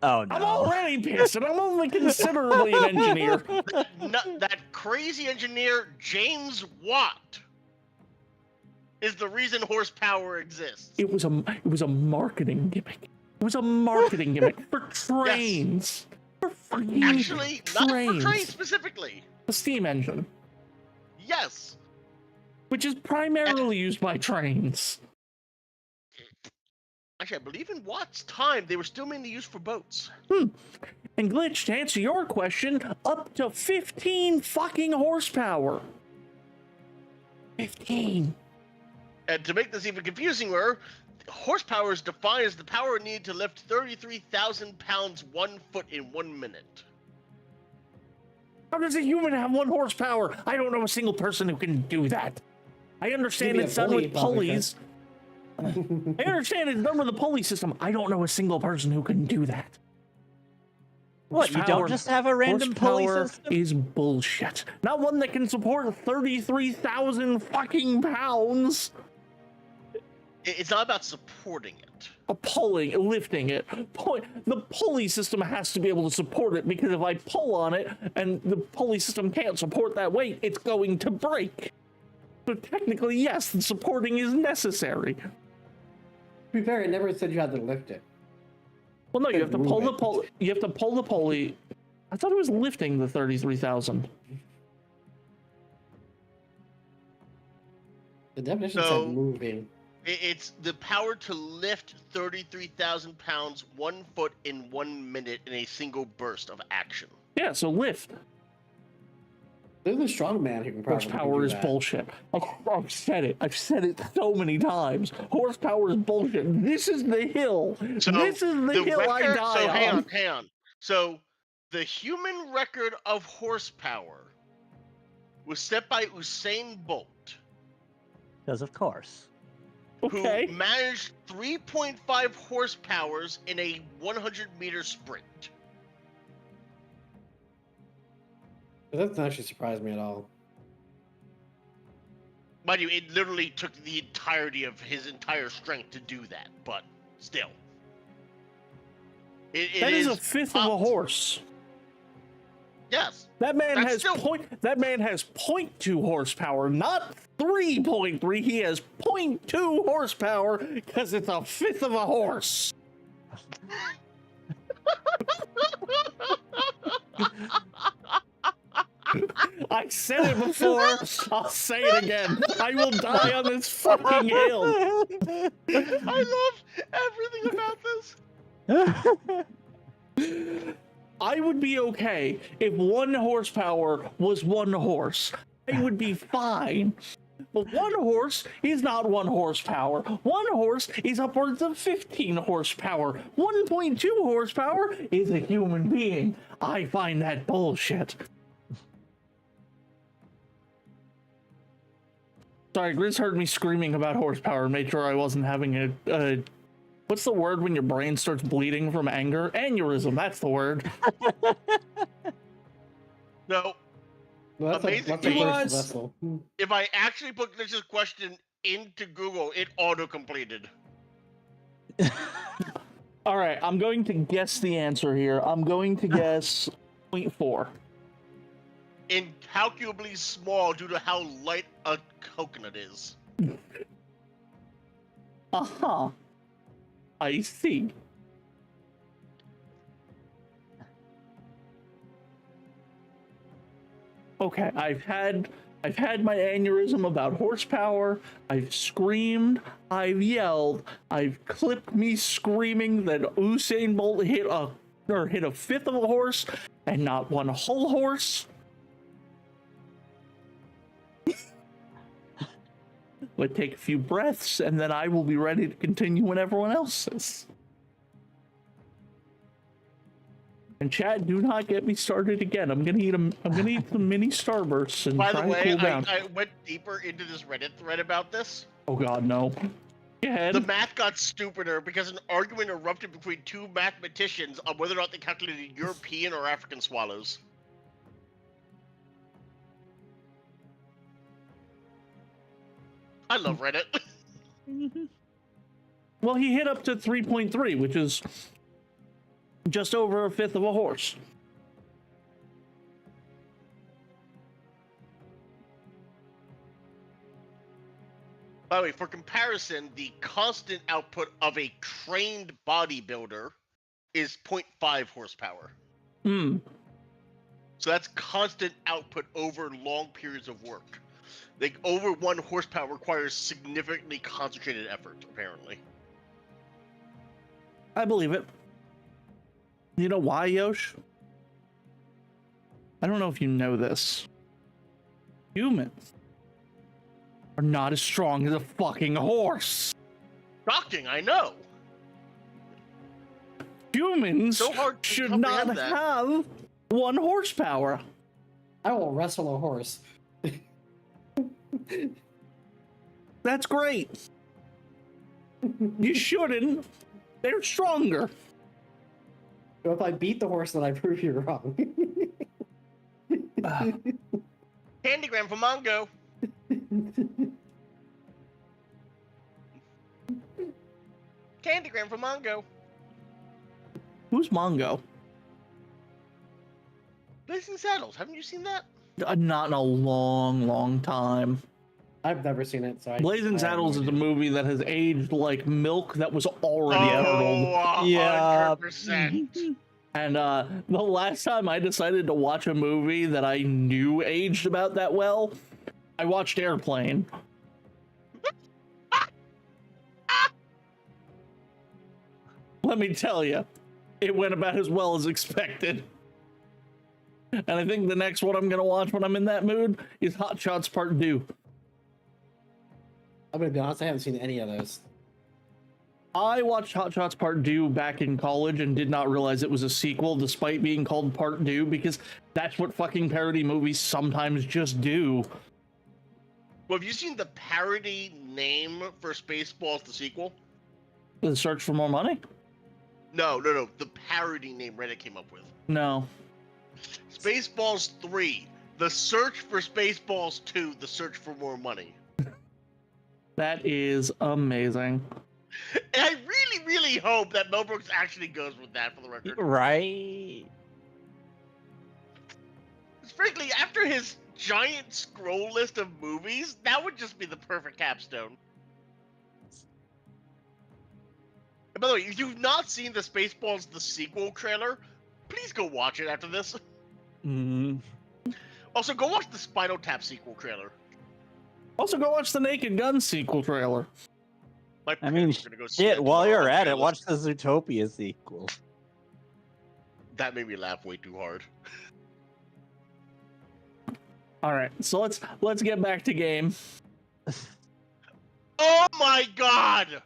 Speaker 1: Oh no.
Speaker 2: I'm already pissed, and I'm only considerably an engineer.
Speaker 4: That crazy engineer, James Watt, is the reason horsepower exists.
Speaker 2: It was a marketing gimmick. It was a marketing gimmick for trains. For fucking
Speaker 4: Actually,
Speaker 2: trains.
Speaker 4: not for trains specifically.
Speaker 2: The steam engine,
Speaker 4: Yes.
Speaker 2: which is primarily used by trains.
Speaker 4: Actually, I believe in Watt's time, they were still mainly used for boats.
Speaker 2: And Glitch, to answer your question, up to 15 fucking horsepower. 15.
Speaker 4: And to make this even confusinger, horsepower is defined as the power needed to lift 33,000 pounds 1 foot in 1 minute.
Speaker 2: How does a human have 1 horsepower? I don't know a single person who can do that. I understand
Speaker 3: Maybe
Speaker 2: it's
Speaker 3: a
Speaker 2: done
Speaker 3: pulley
Speaker 2: with
Speaker 3: probably
Speaker 2: pulleys. I understand it's done with a pulley system. I don't know a single person who can do that.
Speaker 1: What, you
Speaker 2: Horsepower-
Speaker 1: don't just have a random pulley
Speaker 2: horsepower
Speaker 1: system?
Speaker 2: is bullshit. Not one that can support 33,000 fucking pounds.
Speaker 4: It's not about supporting it.
Speaker 2: Pulling, lifting it. The pulley system has to be able to support it, because if I pull on it and the pulley system can't support that weight, it's going to break. So technically, yes, the supporting is necessary.
Speaker 3: To be fair, it never said you had to lift it.
Speaker 2: Well, no, you have to pull the
Speaker 3: Move it.
Speaker 2: pulley. You have to pull the pulley. I thought it was lifting the 33,000.
Speaker 3: The definition
Speaker 4: So-
Speaker 3: said moving.
Speaker 4: It's the power to lift 33,000 pounds 1 foot in 1 minute in a single burst of action.
Speaker 2: Yeah, so lift.
Speaker 3: There's a strong man who can probably
Speaker 2: Horsepower
Speaker 3: do
Speaker 2: is
Speaker 3: that.
Speaker 2: bullshit. I've said it. I've said it so many times. Horsepower is bullshit. This is the hill.
Speaker 4: So
Speaker 2: This is the hill I
Speaker 4: record-
Speaker 2: die
Speaker 4: so
Speaker 2: on.
Speaker 4: hang on. So the human record of horsepower was set by Usain Bolt,
Speaker 1: Because of course.
Speaker 2: Okay.
Speaker 4: who managed 3.5 horsepowers in a 100-meter sprint.
Speaker 3: That doesn't actually surprise me at all.
Speaker 4: Mind you, it literally took the entirety of his entire strength to do that, but still.
Speaker 2: That is a fifth of a horse.
Speaker 4: Yes.
Speaker 2: That man
Speaker 4: That's
Speaker 2: has
Speaker 4: still-
Speaker 2: 0.2 horsepower, not 3.3. He has 0.2 horsepower because it's a fifth of a horse. I said it before. I'll say it again. I will die on this fucking hill.
Speaker 4: I love everything about this.
Speaker 2: I would be okay if 1 horsepower was 1 horse. I would be fine. But 1 horse is not 1 horsepower. 1 horse is upwards of 15 horsepower. 1.2 horsepower is a human being. I find that bullshit. Sorry, Grizz heard me screaming about horsepower and made sure I wasn't having a what's the word when your brain starts bleeding from anger? Aneurysm, that's the word.
Speaker 4: No,
Speaker 3: Well, that's
Speaker 4: Amazing.
Speaker 3: a burst
Speaker 2: Yes.
Speaker 3: vessel.
Speaker 4: if I actually put this question into Google, it auto-completed.
Speaker 2: All right, I'm going to guess the answer here. I'm going to guess 0.4.
Speaker 4: Incalculably small due to how light a coconut is.
Speaker 2: Uh-huh. I see. Okay, I've had my aneurysm about horsepower. I've screamed, I've yelled, I've clipped me screaming that Usain Bolt hit a fifth of a horse and not 1 whole horse. But take a few breaths, and then I will be ready to continue when everyone else is. And chat, do not get me started again. I'm gonna eat some mini Starbursts and
Speaker 4: By
Speaker 2: try
Speaker 4: the
Speaker 2: and
Speaker 4: way,
Speaker 2: cool down.
Speaker 4: I went deeper into this Reddit thread about this.
Speaker 2: Oh god, no. Go ahead.
Speaker 4: The math got stupider because an argument erupted between two mathematicians on whether or not they calculated European or African swallows. I love Reddit.
Speaker 2: Well, he hit up to 3.3, which is just over a fifth of a horse.
Speaker 4: By the way, for comparison, the constant output of a trained bodybuilder is 0.5 horsepower.
Speaker 2: Hmm.
Speaker 4: So that's constant output over long periods of work. Like, over 1 horsepower requires significantly concentrated effort, apparently.
Speaker 2: I believe it. You know why, Yosh? I don't know if you know this. Humans are not as strong as a fucking horse.
Speaker 4: Shocking, I know.
Speaker 2: Humans
Speaker 4: So hard to
Speaker 2: should not
Speaker 4: comprehend that.
Speaker 2: have 1 horsepower.
Speaker 3: I will wrestle a horse.
Speaker 2: That's great. You shouldn't. They're stronger.
Speaker 3: So if I beat the horse, then I prove you wrong.
Speaker 4: Candygram for Mongo. Candygram for Mongo.
Speaker 2: Who's Mongo?
Speaker 4: Blazing Saddles, haven't you seen that?
Speaker 2: Not in a long, long time.
Speaker 3: I've never seen it, so
Speaker 2: Blazing Saddles is a movie that has aged like milk that was already curdled.
Speaker 4: Oh,
Speaker 1: Yeah.
Speaker 4: 100%.
Speaker 2: And the last time I decided to watch a movie that I knew aged about that well, I watched Airplane. Let me tell you, it went about as well as expected. And I think the next one I'm going to watch when I'm in that mood is Hot Shots Part 2.
Speaker 3: I'm gonna be honest, I haven't seen any of those.
Speaker 2: I watched Hot Shots Part 2 back in college and did not realize it was a sequel despite being called Part 2 because that's what fucking parody movies sometimes just do.
Speaker 4: Well, have you seen the parody name for Spaceballs, the sequel?
Speaker 2: The Search for More Money?
Speaker 4: No. The parody name Reddit came up with.
Speaker 2: No.
Speaker 4: Spaceballs 3, The Search for Spaceballs 2, The Search for More Money.
Speaker 2: That is amazing.
Speaker 4: And I really, really hope that Mel Brooks actually goes with that for the record.
Speaker 1: Right?
Speaker 4: Frankly, after his giant scroll list of movies, that would just be the perfect capstone. And by the way, if you've not seen the Spaceballs the sequel trailer, please go watch it after this.
Speaker 1: Mm.
Speaker 4: Also, go watch the Spinal Tap sequel trailer.
Speaker 2: Also, go watch the Naked Gun sequel trailer.
Speaker 4: My
Speaker 1: I mean,
Speaker 4: parents are gonna go see
Speaker 1: shit,
Speaker 4: that
Speaker 1: while
Speaker 4: tomorrow
Speaker 1: you're at it,
Speaker 4: trailers.
Speaker 1: watch the Zootopia sequel.
Speaker 4: That made me laugh way too hard.
Speaker 2: All right, so let's get back to game.
Speaker 4: Oh my god!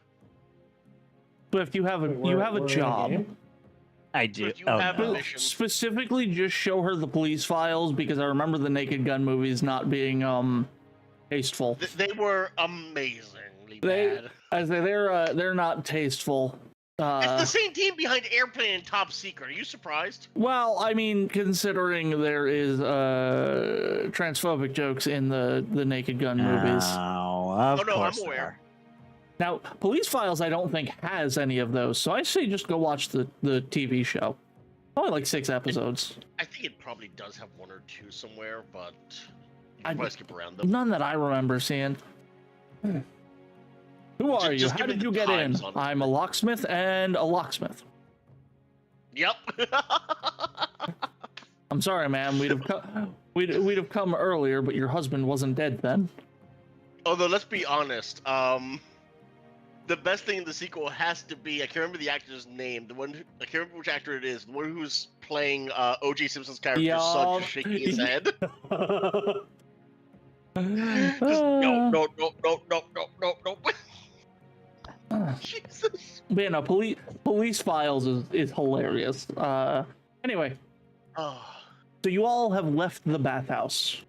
Speaker 2: Swift, you have a
Speaker 3: Wait, we're in a
Speaker 2: job.
Speaker 3: game?
Speaker 1: I do.
Speaker 4: If you
Speaker 1: Oh,
Speaker 4: have a
Speaker 1: no.
Speaker 4: mission,
Speaker 2: Specifically, just show her the police files because I remember the Naked Gun movies not being tasteful.
Speaker 4: they were amazingly
Speaker 2: They-
Speaker 4: bad.
Speaker 2: As they're not tasteful.
Speaker 4: It's the same team behind Airplane and Top Secret. Are you surprised?
Speaker 2: Well, I mean, considering there is transphobic jokes in the Naked Gun movies.
Speaker 1: Oh, of
Speaker 4: Oh, no, I'm
Speaker 1: course
Speaker 4: aware.
Speaker 1: there are.
Speaker 2: Now, Police Files, I don't think has any of those, so I say just go watch the TV show. Only like 6 episodes.
Speaker 4: I think it probably does have 1 or 2 somewhere, but you
Speaker 2: I-
Speaker 4: can probably skip around them.
Speaker 2: None that I remember seeing. Who are you?
Speaker 4: Just
Speaker 2: How
Speaker 4: give me
Speaker 2: did
Speaker 4: the
Speaker 2: you get in?
Speaker 4: times on it.
Speaker 2: I'm a locksmith and a locksmith.
Speaker 4: Yep.
Speaker 2: I'm sorry, ma'am. We'd have come earlier, but your husband wasn't dead then.
Speaker 4: Although, let's be honest, the best thing in the sequel has to be, I can't remember the actor's name, I can't remember which actor it is, the one who's playing O.J. Simpson's character's son, just shaking his head. Just, no. Jesus.
Speaker 2: But yeah, no, Police Files is hilarious. Anyway,
Speaker 4: Oh,
Speaker 2: so you all have left the bathhouse.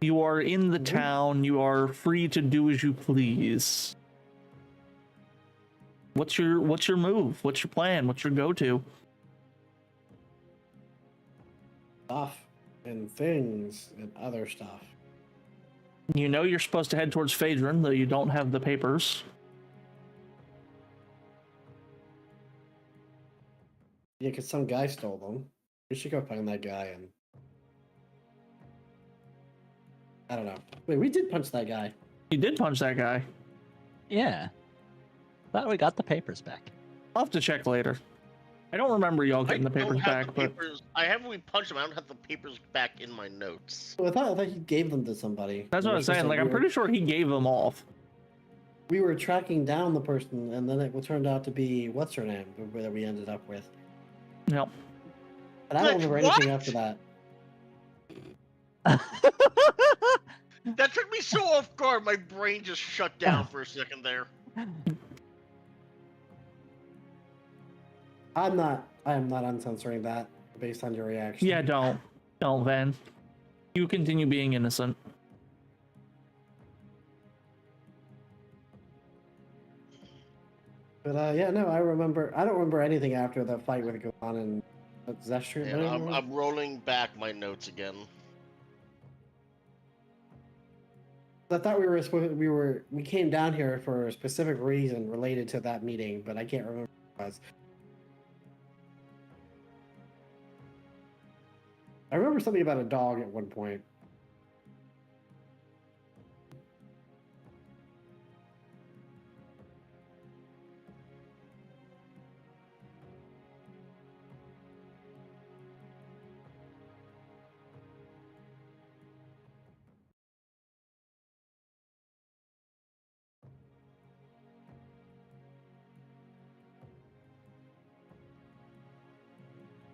Speaker 2: You are in the
Speaker 3: Mhm.
Speaker 2: town. You are free to do as you please. What's your move? What's your plan? What's your go-to?
Speaker 3: Stuff and things and other stuff.
Speaker 2: You know you're supposed to head towards Phaedron, though you don't have the papers.
Speaker 3: Yeah, because some guy stole them. We should go find that guy and. I don't know. Wait, we did punch that guy.
Speaker 2: You did punch that guy.
Speaker 1: Yeah. Thought we got the papers back.
Speaker 2: I'll have to check later. I don't remember y'all getting the papers back, but
Speaker 4: I have we punched him. I don't have the papers back in my notes.
Speaker 3: Well, I thought he gave them to somebody.
Speaker 2: that's what I'm saying. Like, I'm pretty sure he gave them off.
Speaker 3: We were tracking down the person, and then it turned out to be what's her name that we ended up with.
Speaker 2: Yep.
Speaker 3: And I don't remember anything after that.
Speaker 4: That took me so off guard. My brain just shut down for a second there.
Speaker 3: I am not uncensoring that based on your reaction.
Speaker 2: Yeah, don't, Van. You continue being innocent.
Speaker 3: But yeah, no, I don't remember anything after the fight with Gohan and Zestri.
Speaker 4: Yeah, I'm rolling back my notes again.
Speaker 3: I thought we came down here for a specific reason related to that meeting, but I can't remember what it was. I remember something about a dog at one point.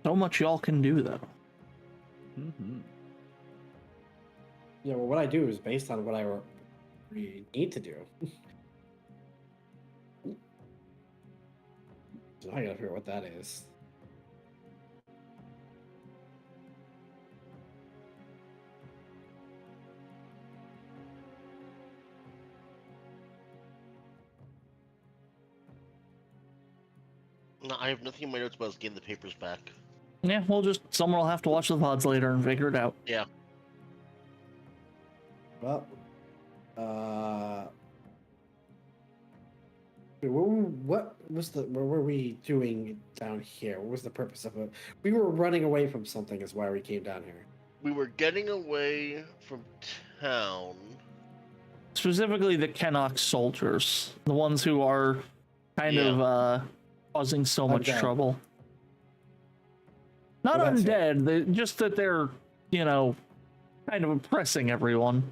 Speaker 2: So much y'all can do, though.
Speaker 1: Mm-hmm.
Speaker 3: Yeah, well, what I do is based on what I really need to do. So I gotta figure out what that is.
Speaker 4: No, I have nothing in my notes about getting the papers back.
Speaker 2: Yeah, someone will have to watch the VODs later and figure it out.
Speaker 4: Yeah.
Speaker 3: Well, what were we doing down here? What was the purpose of it? We were running away from something is why we came down here.
Speaker 4: We were getting away from town.
Speaker 2: Specifically the Kenok soldiers. The ones who are kind of causing so much
Speaker 3: Undead.
Speaker 2: trouble. Not
Speaker 3: Well, that's it.
Speaker 2: undead, just that they're, kind of oppressing everyone.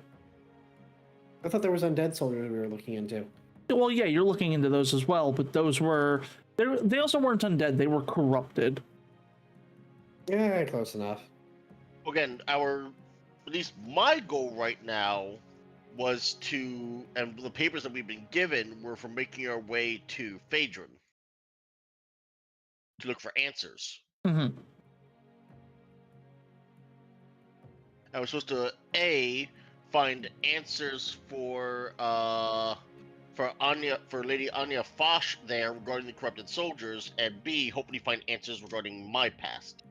Speaker 3: I thought there was undead soldiers we were looking into.
Speaker 2: Well, yeah, you're looking into those as well, but those were... They also weren't undead, they were corrupted.
Speaker 3: Yeah, close enough.
Speaker 4: Again, at least my goal right now was to, and the papers that we've been given were for making our way to Phaedron to look for answers.
Speaker 2: Mm-hmm.
Speaker 4: I was supposed to find answers for Lady Anya Foch there regarding the corrupted soldiers, and B, hopefully find answers regarding my past.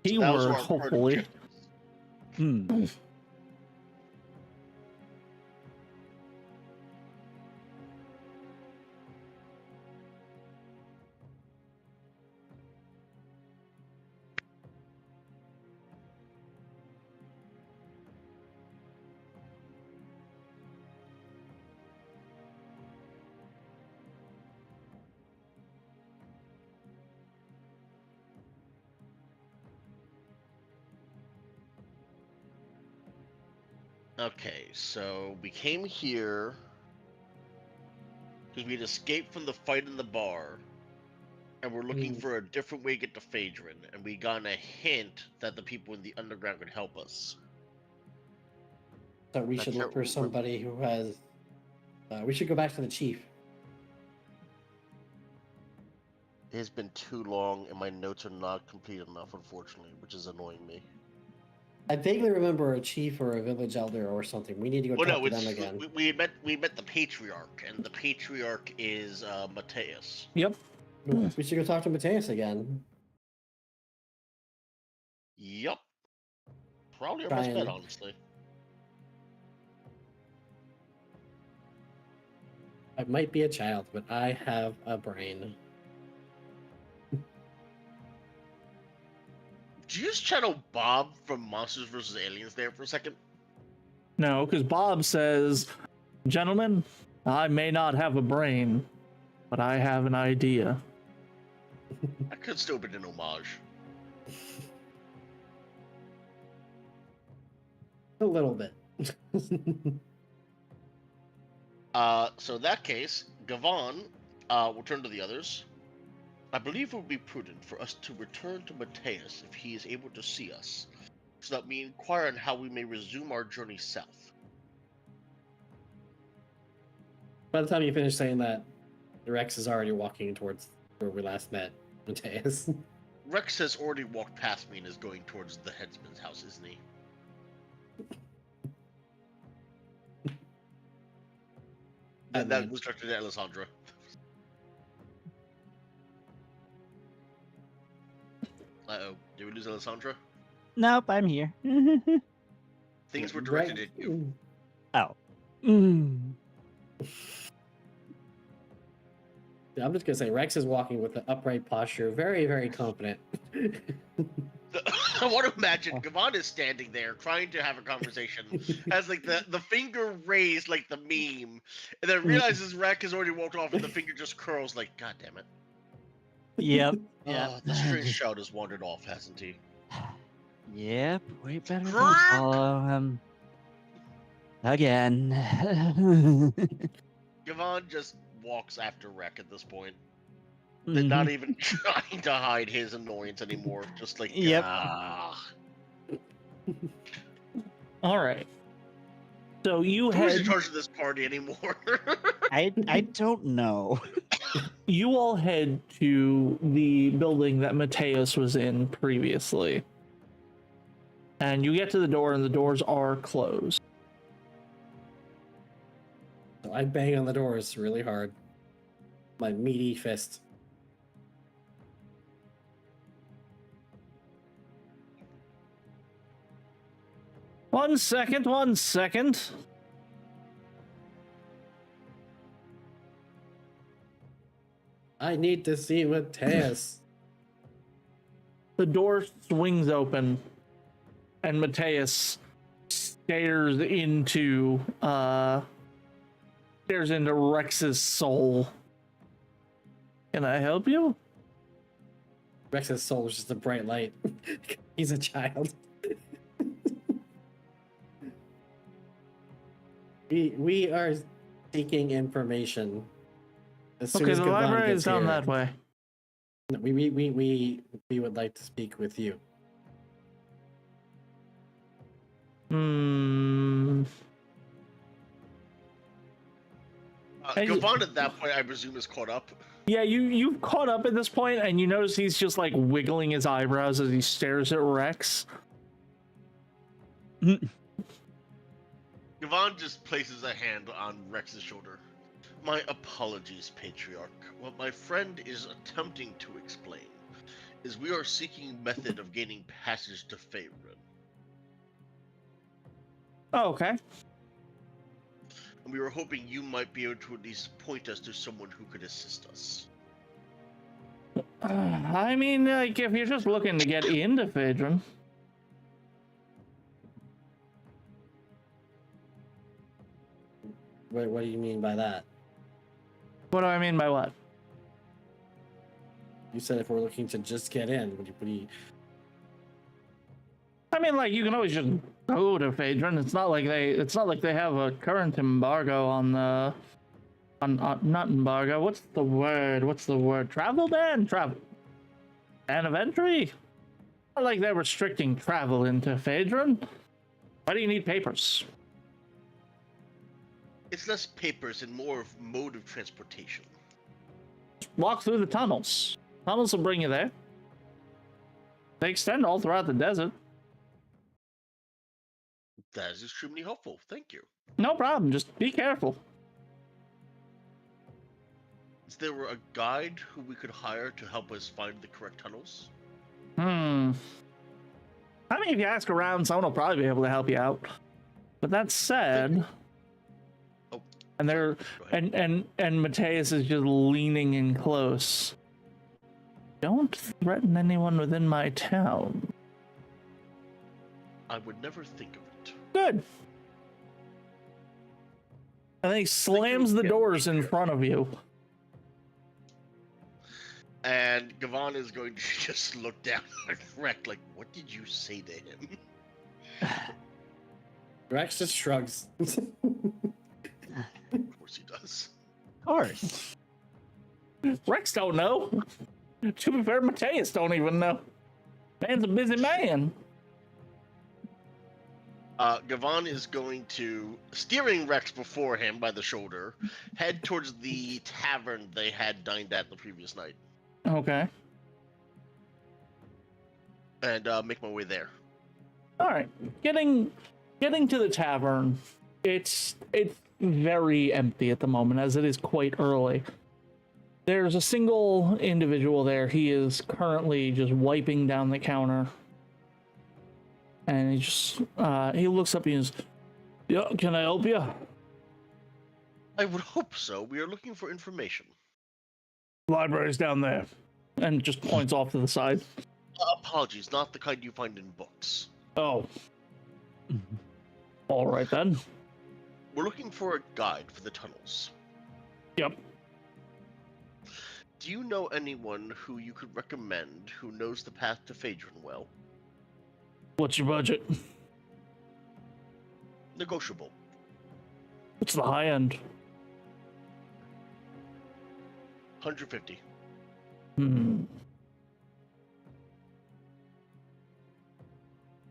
Speaker 2: Keyword, hopefully.
Speaker 1: Hmm.
Speaker 4: Okay, so we came here because we had escaped from the fight in the bar, and we're looking for a different way to get to Phaedron, and we got a hint that the people in the underground could help us.
Speaker 3: So we
Speaker 4: That's
Speaker 3: should look
Speaker 4: our-
Speaker 3: for somebody who has. We should go back to the chief.
Speaker 4: It has been too long, and my notes are not complete enough, unfortunately, which is annoying me.
Speaker 3: I vaguely remember a chief or a village elder or something. We need to go
Speaker 4: Well,
Speaker 3: talk
Speaker 4: no,
Speaker 3: to them
Speaker 4: it's
Speaker 3: again.
Speaker 4: we met the patriarch, and the patriarch is Mateus.
Speaker 2: Yep.
Speaker 3: We should go talk to Mateus again.
Speaker 4: Yep. Probably our
Speaker 3: Try
Speaker 4: best bet,
Speaker 3: and-
Speaker 4: honestly.
Speaker 3: I might be a child, but I have a brain.
Speaker 4: Did you just channel Bob from Monsters vs. Aliens there for a second?
Speaker 2: No, because Bob says, "Gentlemen, I may not have a brain, but I have an idea."
Speaker 4: That could still be an homage.
Speaker 3: A little bit.
Speaker 4: So in that case, Gavon will turn to the others. I believe it would be prudent for us to return to Mateus if he is able to see us, so that we inquire on how we may resume our journey south.
Speaker 3: By the time you finish saying that, Rex is already walking towards where we last met Mateus.
Speaker 4: Rex has already walked past me and is going towards the headsman's house, isn't he? And that was directed at Alessandra. Uh-oh, did we lose Alessandra?
Speaker 1: Nope, I'm here.
Speaker 4: Things were directed at you.
Speaker 1: Oh.
Speaker 3: I'm just gonna say Rex is walking with an upright posture, very, very confident.
Speaker 4: I want to imagine Gavon is standing there trying to have a conversation, has like the finger raised like the meme, and then realizes Rex has already walked off and the finger just curls like, God damn it.
Speaker 1: Yep.
Speaker 4: Oh, the strange shout has wandered off, hasn't he?
Speaker 1: Yep, we better not
Speaker 4: Crack!
Speaker 1: follow him. Again.
Speaker 4: Gavon just walks after Rex at this point.
Speaker 1: Mhm.
Speaker 4: Not even trying to hide his annoyance anymore. Just like,
Speaker 1: Yep.
Speaker 2: All right. So you
Speaker 4: Who's in
Speaker 2: head.
Speaker 4: charge of this party anymore?
Speaker 1: I don't know.
Speaker 2: You all head to the building that Mateus was in previously. And you get to the door, and the doors are closed.
Speaker 3: So I bang on the doors really hard. My meaty fist.
Speaker 2: One second, 1 second.
Speaker 3: I need to see Mateus.
Speaker 2: The door swings open, and Mateus stares into Rex's soul. Can I help you?
Speaker 3: Rex's soul is just a bright light. He's a child. we are seeking information. As soon
Speaker 2: Okay,
Speaker 3: as
Speaker 2: the
Speaker 3: Gavon
Speaker 2: library
Speaker 3: gets
Speaker 2: is down
Speaker 3: here.
Speaker 2: that way.
Speaker 3: No, we would like to speak with you.
Speaker 4: Gavon at that point, I presume, is caught up.
Speaker 2: Yeah, you've caught up at this point, and you notice he's just like wiggling his eyebrows as he stares at Rex.
Speaker 4: Gavon just places a hand on Rex's shoulder. My apologies, Patriarch. What my friend is attempting to explain is we are seeking method of gaining passage to Faerun.
Speaker 2: Oh, okay.
Speaker 4: And we were hoping you might be able to at least point us to someone who could assist us.
Speaker 2: I mean, like, if you're just looking to get into Phaedron.
Speaker 3: What do you mean by that?
Speaker 2: What do I mean by what?
Speaker 3: You said if we're looking to just get in, what do you
Speaker 2: I mean, like, you can always just go to Phaedron. It's not like they have a current embargo on the not embargo. What's the word? Travel ban? Travel ban of entry? Not like they're restricting travel into Phaedron. Why do you need papers?
Speaker 4: It's less papers and more of mode of transportation.
Speaker 2: Walk through the tunnels. Tunnels will bring you there. They extend all throughout the desert.
Speaker 4: That is extremely helpful. Thank you.
Speaker 2: No problem. Just be careful.
Speaker 4: Is there a guide who we could hire to help us find the correct tunnels?
Speaker 2: I mean, if you ask around, someone will probably be able to help you out. But that said,
Speaker 4: Oh,
Speaker 2: and they're
Speaker 4: go ahead.
Speaker 2: and Mateus is just leaning in close. Don't threaten anyone within my town.
Speaker 4: I would never think of it.
Speaker 2: Good. And then he slams the
Speaker 4: Yeah,
Speaker 2: doors in
Speaker 4: yeah.
Speaker 2: front of you.
Speaker 4: And Gavan is going to just look down at Rex like, what did you say to him?
Speaker 3: Rex just shrugs.
Speaker 4: Of course he does.
Speaker 1: Of course.
Speaker 2: Rex don't know. To be fair, Mateus don't even know. Man's a busy man.
Speaker 4: Gavan is going to, steering Rex before him by the shoulder, head towards the tavern they had dined at the previous night,
Speaker 2: Okay.
Speaker 4: and make my way there.
Speaker 2: All right. Getting to the tavern. It's very empty at the moment, as it is quite early. There's a single individual there. He is currently just wiping down the counter. And he just, he looks up and he goes, "Yeah, can I help you?"
Speaker 4: I would hope so. We are looking for information.
Speaker 2: "Library's down there." And just points off to the side.
Speaker 4: Apologies, not the kind you find in books.
Speaker 2: Oh. All right then.
Speaker 4: We're looking for a guide for the tunnels.
Speaker 2: Yep.
Speaker 4: Do you know anyone who you could recommend who knows the path to Phaedron well?
Speaker 2: What's your budget?
Speaker 4: Negotiable.
Speaker 2: What's the high end?
Speaker 4: 150.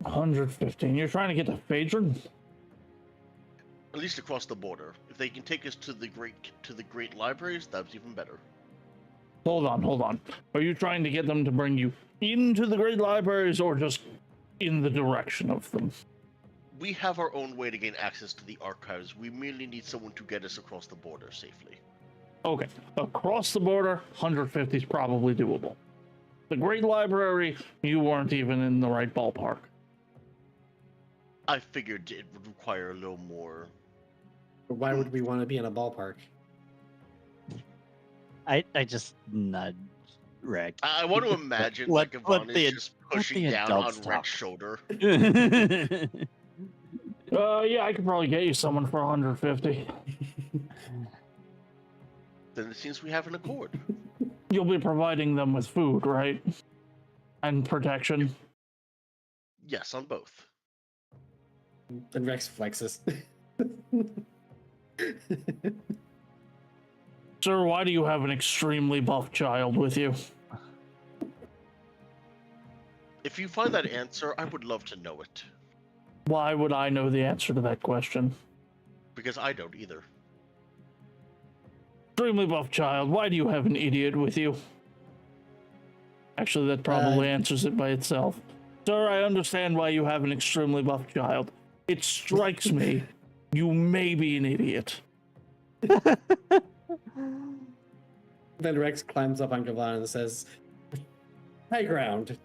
Speaker 2: 115. You're trying to get to Phaedron?
Speaker 4: At least across the border. If they can take us to the great libraries, that's even better.
Speaker 2: Hold on. Are you trying to get them to bring you into the great libraries or just in the direction of them?
Speaker 4: We have our own way to gain access to the archives. We merely need someone to get us across the border safely.
Speaker 2: Okay. Across the border, 150 is probably doable. The great library, you weren't even in the right ballpark.
Speaker 4: I figured it would require a little more.
Speaker 3: Why would we want to be in a ballpark?
Speaker 1: I just nudge Rick.
Speaker 4: I want to imagine
Speaker 1: Let-
Speaker 4: like
Speaker 1: let
Speaker 4: Gavan
Speaker 1: the-
Speaker 4: is just
Speaker 1: let
Speaker 4: pushing
Speaker 1: the
Speaker 4: down on
Speaker 1: adults talk.
Speaker 4: Rex's shoulder.
Speaker 2: Yeah, I could probably get you someone for 150.
Speaker 4: Then it seems we have an accord.
Speaker 2: You'll be providing them with food, right? And protection.
Speaker 4: Yes, on both.
Speaker 3: Then Rex flexes.
Speaker 2: Sir, why do you have an extremely buff child with you?
Speaker 4: If you find that answer, I would love to know it.
Speaker 2: Why would I know the answer to that question?
Speaker 4: Because I don't either.
Speaker 2: Extremely buff child, why do you have an idiot with you? Actually, that probably answers it by itself. Sir, I understand why you have an extremely buff child. It strikes me you may be an idiot.
Speaker 3: Then Rex climbs up on Gavan and says, "High ground."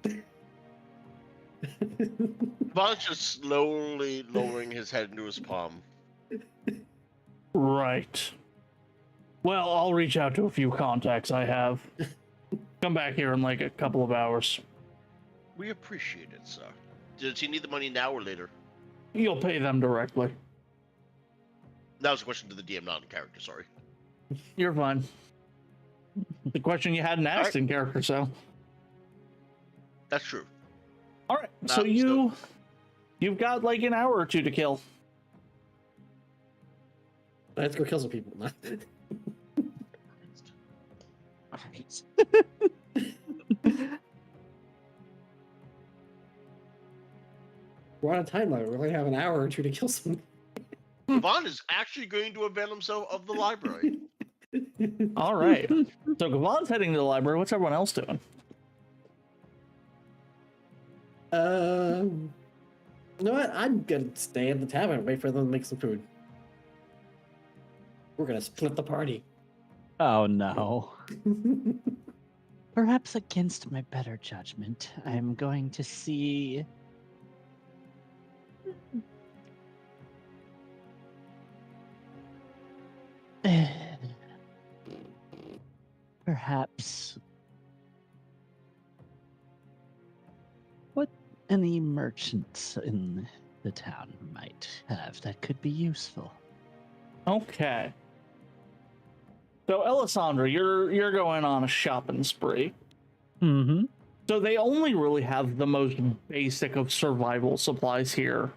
Speaker 4: Gavan's just slowly lowering his head into his palm.
Speaker 2: Right. Well, I'll reach out to a few contacts I have. Come back here in like a couple of hours.
Speaker 4: We appreciate it, sir. Does he need the money now or later?
Speaker 2: You'll pay them directly.
Speaker 4: That was a question to the DM, not in character, sorry.
Speaker 2: You're fine. The question you hadn't asked in character, so.
Speaker 4: That's true.
Speaker 2: All right, so you've got like an hour or two to kill.
Speaker 3: Let's go kill some people. We're on a timeline. We only have an hour or two to kill some.
Speaker 4: Gavan is actually going to avail himself of the library.
Speaker 2: All right. So Gavon's heading to the library. What's everyone else doing?
Speaker 3: You know what? I'm gonna stay at the tavern and wait for them to make some food. We're gonna split the party.
Speaker 1: Oh no. Perhaps against my better judgment, I'm going to see. Perhaps what any merchants in the town might have that could be useful.
Speaker 2: Okay. So Alessandra, you're going on a shopping spree.
Speaker 1: Mm-hmm.
Speaker 2: So they only really have the most basic of survival supplies here.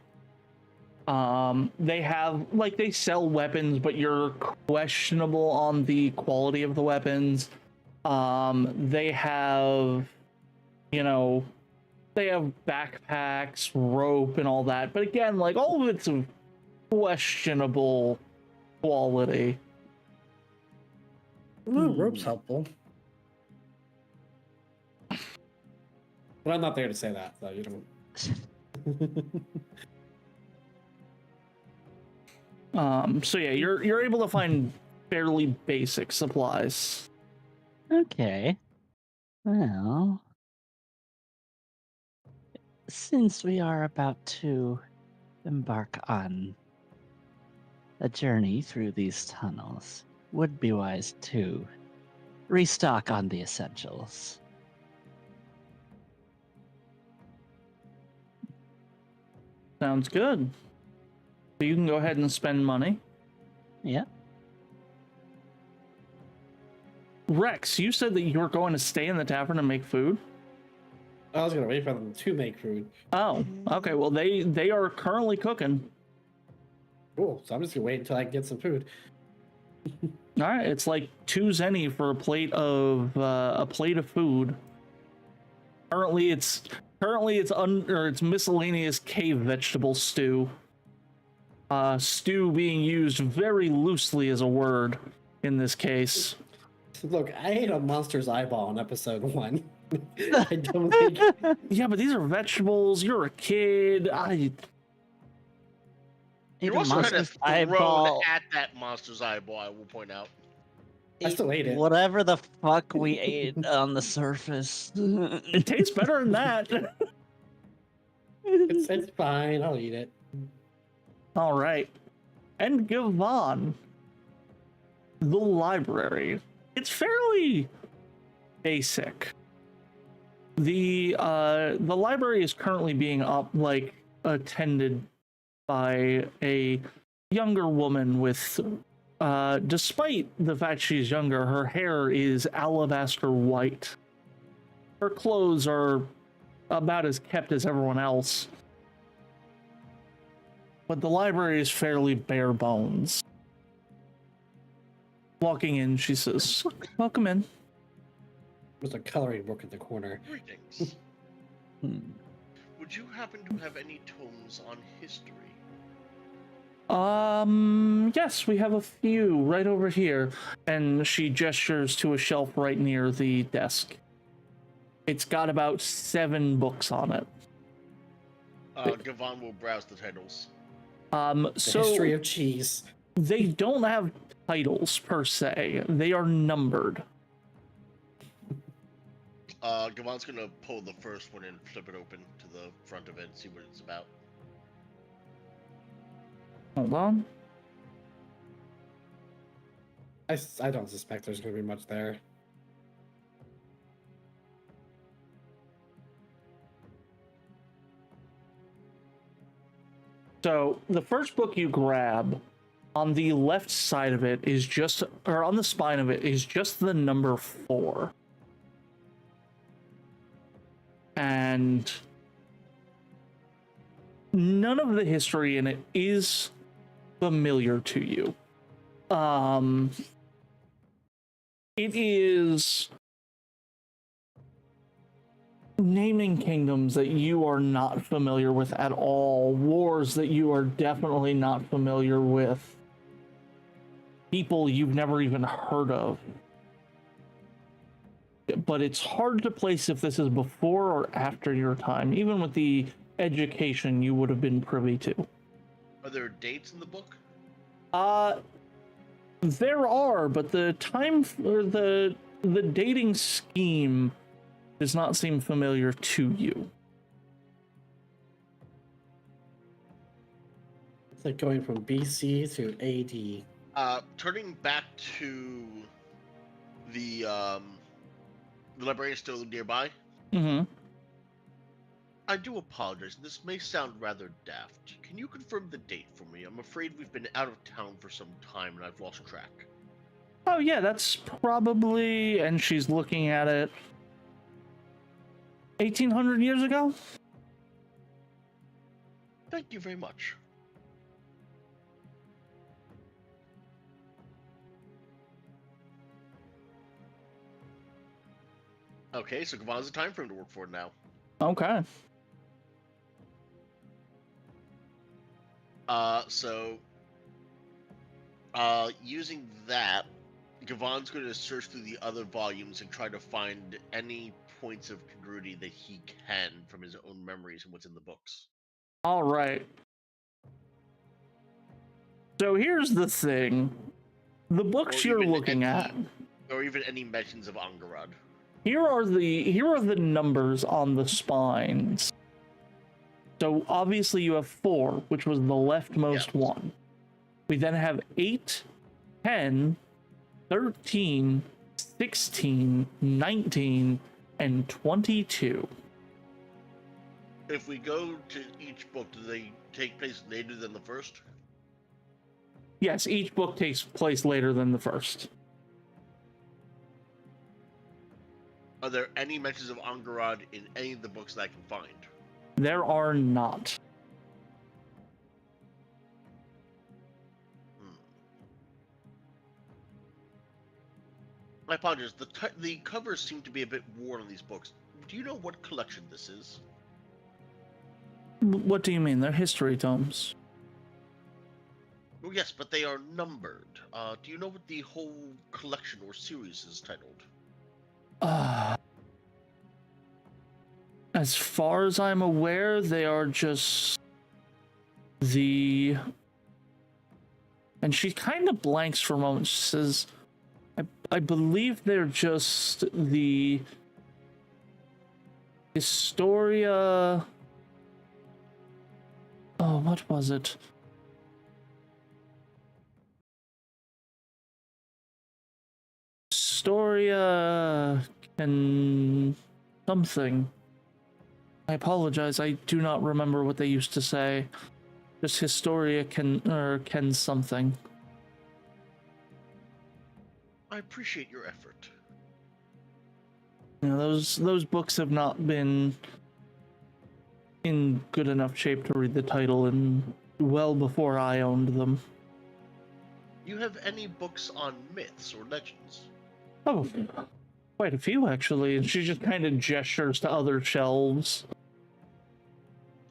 Speaker 2: They have, like, they sell weapons, but you're questionable on the quality of the weapons. They have, they have backpacks, rope, and all that. But again, like, all of it's of questionable quality.
Speaker 3: Ooh, rope's helpful. But I'm not there to say that, so you don't.
Speaker 2: So yeah, you're able to find fairly basic supplies.
Speaker 1: Okay. Well, since we are about to embark on a journey through these tunnels, would be wise to restock on the essentials.
Speaker 2: Sounds good. So you can go ahead and spend money.
Speaker 1: Yeah.
Speaker 2: Rex, you said that you were going to stay in the tavern and make food?
Speaker 3: I was gonna wait for them to make food.
Speaker 2: Oh, okay. Well, they are currently cooking.
Speaker 3: Cool. So I'm just gonna wait until I can get some food.
Speaker 2: All right, it's like 2 zenny for a plate of food. Currently, it's miscellaneous cave vegetable stew. Stew being used very loosely as a word in this case.
Speaker 3: Look, I ate a monster's eyeball in episode 1. I don't think.
Speaker 2: Yeah, but these are vegetables. You're a kid.
Speaker 4: You also had a thrown at that monster's eyeball, I will point out.
Speaker 3: I still ate it.
Speaker 1: Whatever the fuck we ate on the surface.
Speaker 2: It tastes better than that.
Speaker 3: It's fine. I'll eat it.
Speaker 2: All right. And Gavon, the library. It's fairly basic. The library is currently being attended by a younger woman with, despite the fact she's younger, her hair is alabaster white. Her clothes are about as kept as everyone else. But the library is fairly bare bones. Walking in, she says, "Welcome in."
Speaker 3: There's a coloring book in the corner.
Speaker 4: Greetings. Would you happen to have any tomes on history?
Speaker 2: Yes, we have a few right over here. And she gestures to a shelf right near the desk. It's got about 7 books on it.
Speaker 4: Gavon will browse the titles.
Speaker 3: The history of cheese.
Speaker 2: They don't have titles per se. They are numbered.
Speaker 4: Gavon's gonna pull the first one and flip it open to the front of it and see what it's about.
Speaker 2: Hold on.
Speaker 3: I don't suspect there's going to be much there.
Speaker 2: So the first book you grab, on the left side of it is just, or on the spine of it is just the number 4. And none of the history in it is familiar to you. It is naming kingdoms that you are not familiar with at all, wars that you are definitely not familiar with. people you've never even heard of. But it's hard to place if this is before or after your time, even with the education you would have been privy to.
Speaker 4: Are there dates in the book?
Speaker 2: There are, but the time or the dating scheme does not seem familiar to you.
Speaker 3: It's like going from BC to AD.
Speaker 4: Turning back to the librarian still nearby.
Speaker 2: Mm-hmm.
Speaker 4: I do apologize. This may sound rather daft. Can you confirm the date for me? I'm afraid we've been out of town for some time and I've lost track.
Speaker 2: Oh yeah, that's probably, and she's looking at it, 1800 years ago?
Speaker 4: Thank you very much. Okay, so Gavan's the time frame to work for now.
Speaker 2: Okay.
Speaker 4: Using that, Gavan's going to search through the other volumes and try to find any points of congruity that he can from his own memories and what's in the books.
Speaker 2: All right. So here's the thing. The books
Speaker 4: Or
Speaker 2: you're
Speaker 4: even
Speaker 2: looking
Speaker 4: any-
Speaker 2: at,
Speaker 4: Or even any mentions of Angarad.
Speaker 2: here are the numbers on the spines. So obviously you have 4, which was the leftmost
Speaker 4: Yes.
Speaker 2: one. We then have 8, 10, 13, 16, 19, and 22.
Speaker 4: If we go to each book, do they take place later than the first?
Speaker 2: Yes, each book takes place later than the first.
Speaker 4: Are there any mentions of Angarad in any of the books that I can find?
Speaker 2: There are not.
Speaker 4: I apologize. The covers seem to be a bit worn on these books. Do you know what collection this is?
Speaker 2: What do you mean? They're history tomes.
Speaker 4: Oh, yes, but they are numbered. Do you know what the whole collection or series is titled?
Speaker 2: As far as I'm aware, they are just the... And she kind of blanks for a moment. She says, I believe they're just the Historia... Oh, what was it? Historia can something. I apologize, I do not remember what they used to say. Just Historia can something.
Speaker 4: I appreciate your effort.
Speaker 2: You know, those books have not been in good enough shape to read the title in well before I owned them.
Speaker 4: You have any books on myths or legends?
Speaker 2: Oh, quite a few actually, and she just kind of gestures to other shelves.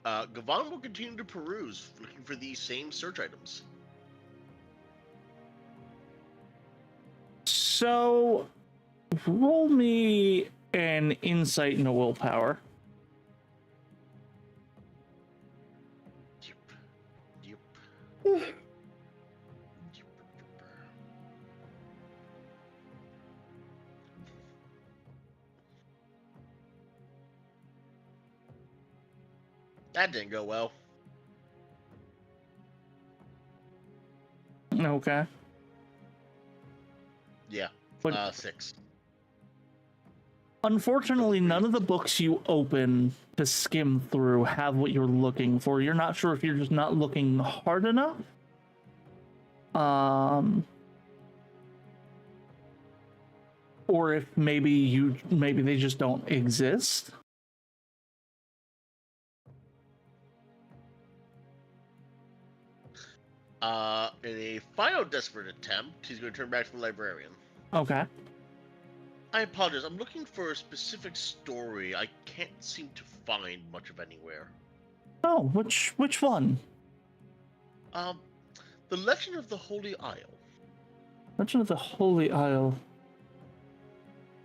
Speaker 4: Gavan will continue to peruse, looking for these same search items.
Speaker 2: So, roll me an insight and a willpower.
Speaker 4: Yep. That didn't go well.
Speaker 2: Okay.
Speaker 4: Yeah.
Speaker 2: But
Speaker 4: 6.
Speaker 2: unfortunately, none of the books you open to skim through have what you're looking for. You're not sure if you're just not looking hard enough. Or if maybe they just don't exist.
Speaker 4: In a final desperate attempt, he's going to turn back to the librarian.
Speaker 2: Okay.
Speaker 4: I apologize. I'm looking for a specific story. I can't seem to find much of anywhere.
Speaker 2: Oh, which one?
Speaker 4: The Legend of the Holy Isle.
Speaker 2: Legend of the Holy Isle.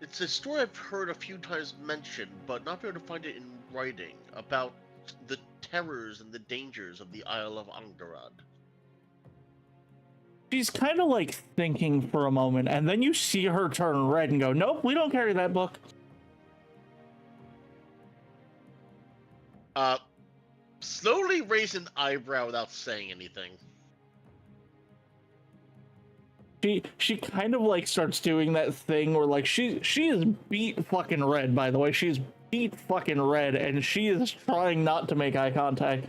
Speaker 4: It's a story I've heard a few times mentioned, but not be able to find it in writing, about the terrors and the dangers of the Isle of Angarad.
Speaker 2: She's kind of like thinking for a moment, and then you see her turn red and go, nope, we don't carry that book.
Speaker 4: Slowly raise an eyebrow without saying anything.
Speaker 2: She kind of like starts doing that thing where like she is beat fucking red, by the way. She's beat fucking red, and she is trying not to make eye contact.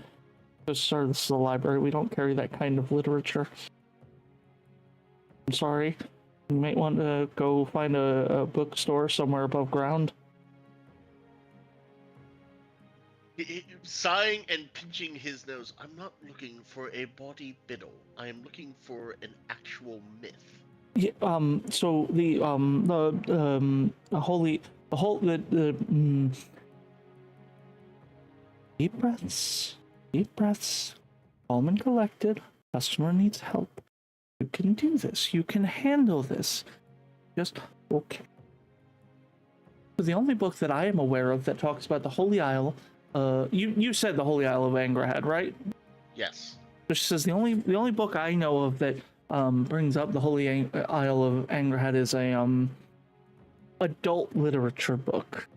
Speaker 2: So, sir, this is a library. We don't carry that kind of literature. I'm sorry. You might want to go find a bookstore somewhere above ground.
Speaker 4: Sighing and pinching his nose, I'm not looking for a body biddle. I am looking for an actual myth.
Speaker 2: Yeah, so the deep breaths, calm and collected. Customer needs help. You can do this. You can handle this. Just okay. So the only book that I am aware of that talks about the Holy Isle, you said the Holy Isle of Angrahad, right?
Speaker 4: Yes.
Speaker 2: Which says the only book I know of that brings up the Holy Isle of Angrahad is a adult literature book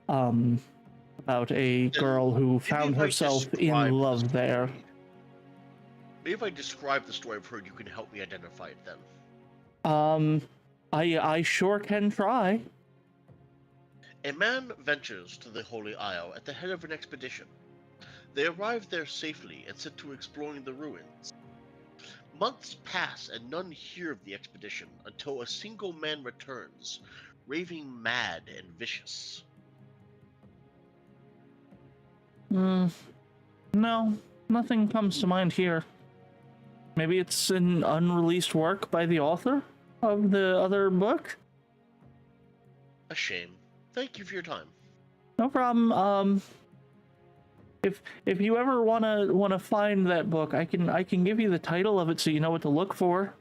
Speaker 2: about a girl who found herself in love there.
Speaker 4: Maybe if I describe the story I've heard, you can help me identify it then.
Speaker 2: I sure can try.
Speaker 4: A man ventures to the Holy Isle at the head of an expedition. They arrive there safely and set to exploring the ruins. Months pass and none hear of the expedition until a single man returns, raving mad and vicious.
Speaker 2: No, nothing comes to mind here. Maybe it's an unreleased work by the author of the other book?
Speaker 4: A shame. Thank you for your time.
Speaker 2: No problem. If you ever wanna find that book, I can give you the title of it so you know what to look for.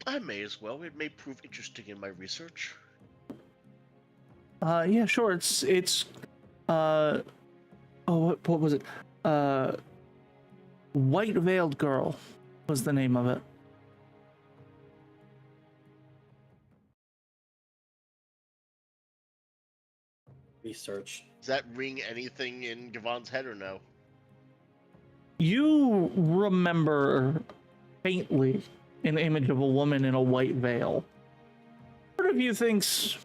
Speaker 4: I may as well. It may prove interesting in my research.
Speaker 2: Yeah, sure. It's oh, what was it? White Veiled Girl was the name of it.
Speaker 3: Research.
Speaker 4: Does that ring anything in Gavon's head or no?
Speaker 2: You remember faintly an image of a woman in a white veil. Part of you thinks, is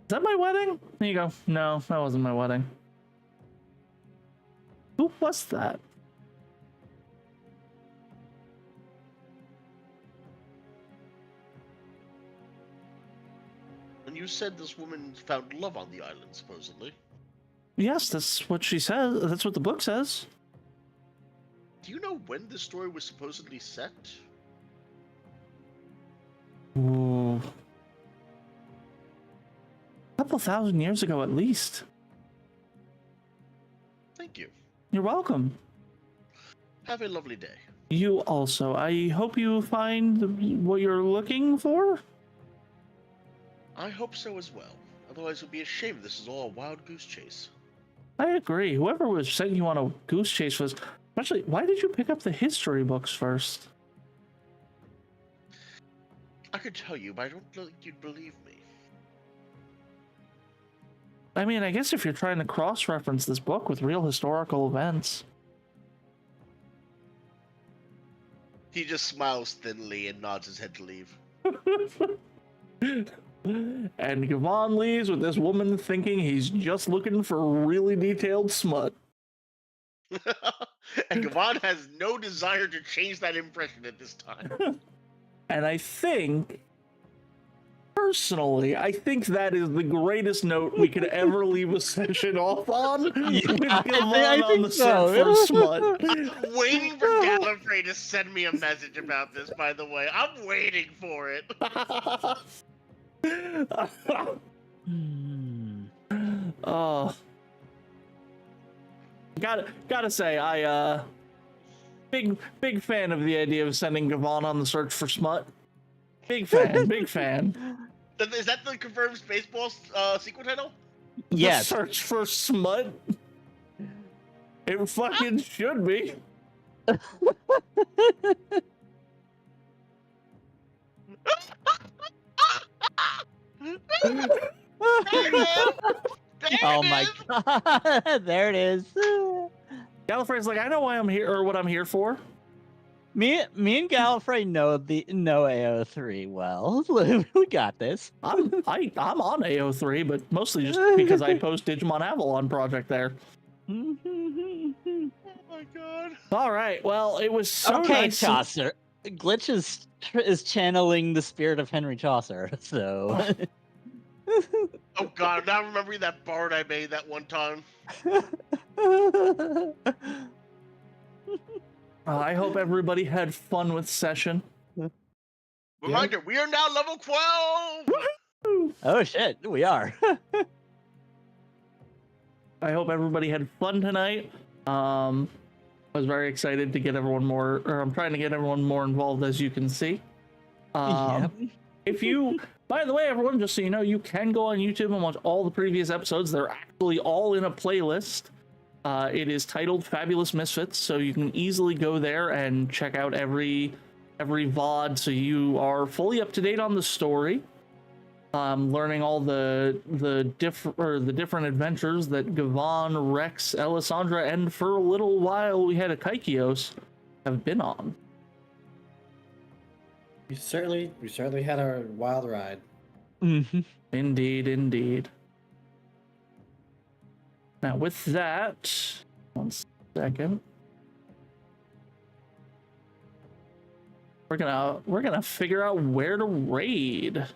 Speaker 2: that my wedding? And you go, no, that wasn't my wedding. Who was that?
Speaker 4: And you said this woman found love on the island, supposedly.
Speaker 2: Yes, that's what she says. That's what the book says.
Speaker 4: Do you know when this story was supposedly set?
Speaker 2: Ooh. A couple thousand years ago, at least.
Speaker 4: Thank you.
Speaker 2: You're welcome.
Speaker 4: Have a lovely day.
Speaker 2: You also. I hope you find what you're looking for.
Speaker 4: I hope so as well. Otherwise, it would be a shame if this is all a wild goose chase.
Speaker 2: I agree. Whoever was sending you on a goose chase was... Especially, why did you pick up the history books first?
Speaker 4: I could tell you, but I don't think you'd believe me.
Speaker 2: I mean, I guess if you're trying to cross-reference this book with real historical events.
Speaker 4: He just smiles thinly and nods his head to leave.
Speaker 2: And Gavon leaves with this woman thinking he's just looking for really detailed smut.
Speaker 4: And Gavon has no desire to change that impression at this time.
Speaker 2: And I think, personally, I think that is the greatest note we could ever leave a session off on. With Gavon on the set for smut.
Speaker 4: I'm waiting for Gallifrey to send me a message about this, by the way. I'm waiting for it.
Speaker 2: Oh, gotta say, I big fan of the idea of sending Gavon on the search for smut. Big fan, big fan.
Speaker 4: Is that the confirmed Spaceballs sequel title?
Speaker 2: The
Speaker 1: Yes.
Speaker 2: search for smut. It fucking should be.
Speaker 1: Oh my god! There it is.
Speaker 2: Gallifrey's like, I know why I'm here or what I'm here for.
Speaker 1: Me and Gallifrey know AO3 well. We got this.
Speaker 2: I'm on AO3, but mostly just because I post Digimon Avalon project there.
Speaker 4: Oh my god.
Speaker 2: All right. Well, it was so
Speaker 1: Okay,
Speaker 2: nice.
Speaker 1: Chaucer. Glitch is channeling the spirit of Henry Chaucer. So.
Speaker 4: Oh god, now remembering that bard I made that one time.
Speaker 2: I hope everybody had fun with session.
Speaker 4: Reminder, we are now level 12!
Speaker 1: Oh shit, we are.
Speaker 2: I hope everybody had fun tonight. I was very excited to get everyone more, or I'm trying to get everyone more involved, as you can see.
Speaker 1: Yep.
Speaker 2: If you, by the way, everyone, just so you know, you can go on YouTube and watch all the previous episodes. They're actually all in a playlist. It is titled Fabulous Misfits, so you can easily go there and check out every VOD, so you are fully up to date on the story. Learning all the different adventures that Gavan, Rex, Alessandra, and for a little while we had a Kaikios have been on.
Speaker 3: We certainly had our wild ride.
Speaker 1: Mm-hmm.
Speaker 2: Indeed, indeed. Now with that, 1 second. We're gonna figure out where to raid.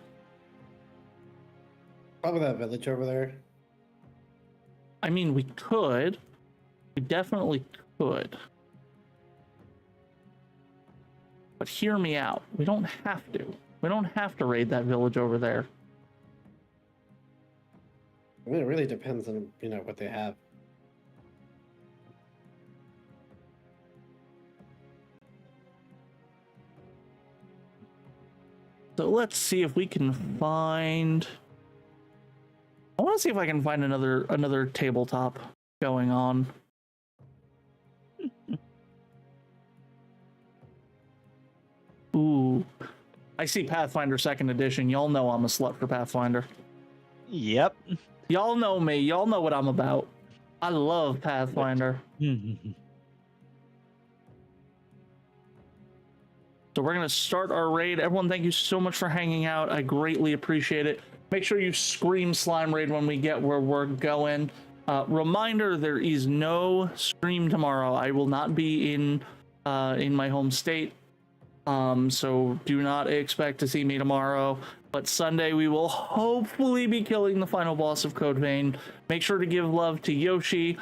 Speaker 3: Probably that village over there.
Speaker 2: I mean, we could. We definitely could. But hear me out. We don't have to. We don't have to raid that village over there.
Speaker 3: I mean, it really depends on what they have.
Speaker 2: So let's see if we can find. I want to see if I can find another tabletop going on. Ooh, I see Pathfinder 2nd Edition. Y'all know I'm a slut for Pathfinder.
Speaker 1: Yep.
Speaker 2: Y'all know me. Y'all know what I'm about. I love Pathfinder. So we're going to start our raid. Everyone, thank you so much for hanging out. I greatly appreciate it. Make sure you scream slime raid when we get where we're going. Reminder, there is no stream tomorrow. I will not be in my home state. So do not expect to see me tomorrow. But Sunday, we will hopefully be killing the final boss of Code Vein. Make sure to give love to Yoshi,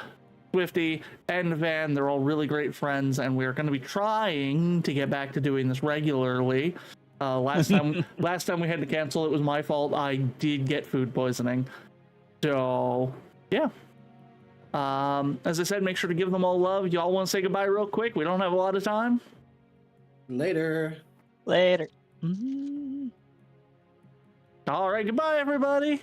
Speaker 2: Swifty, and Van. They're all really great friends, and we're going to be trying to get back to doing this regularly. Last time we had to cancel, it was my fault. I did get food poisoning. So, yeah. As I said, make sure to give them all love. Y'all want to say goodbye real quick? We don't have a lot of time.
Speaker 3: Later.
Speaker 1: Later.
Speaker 2: All right, goodbye, everybody.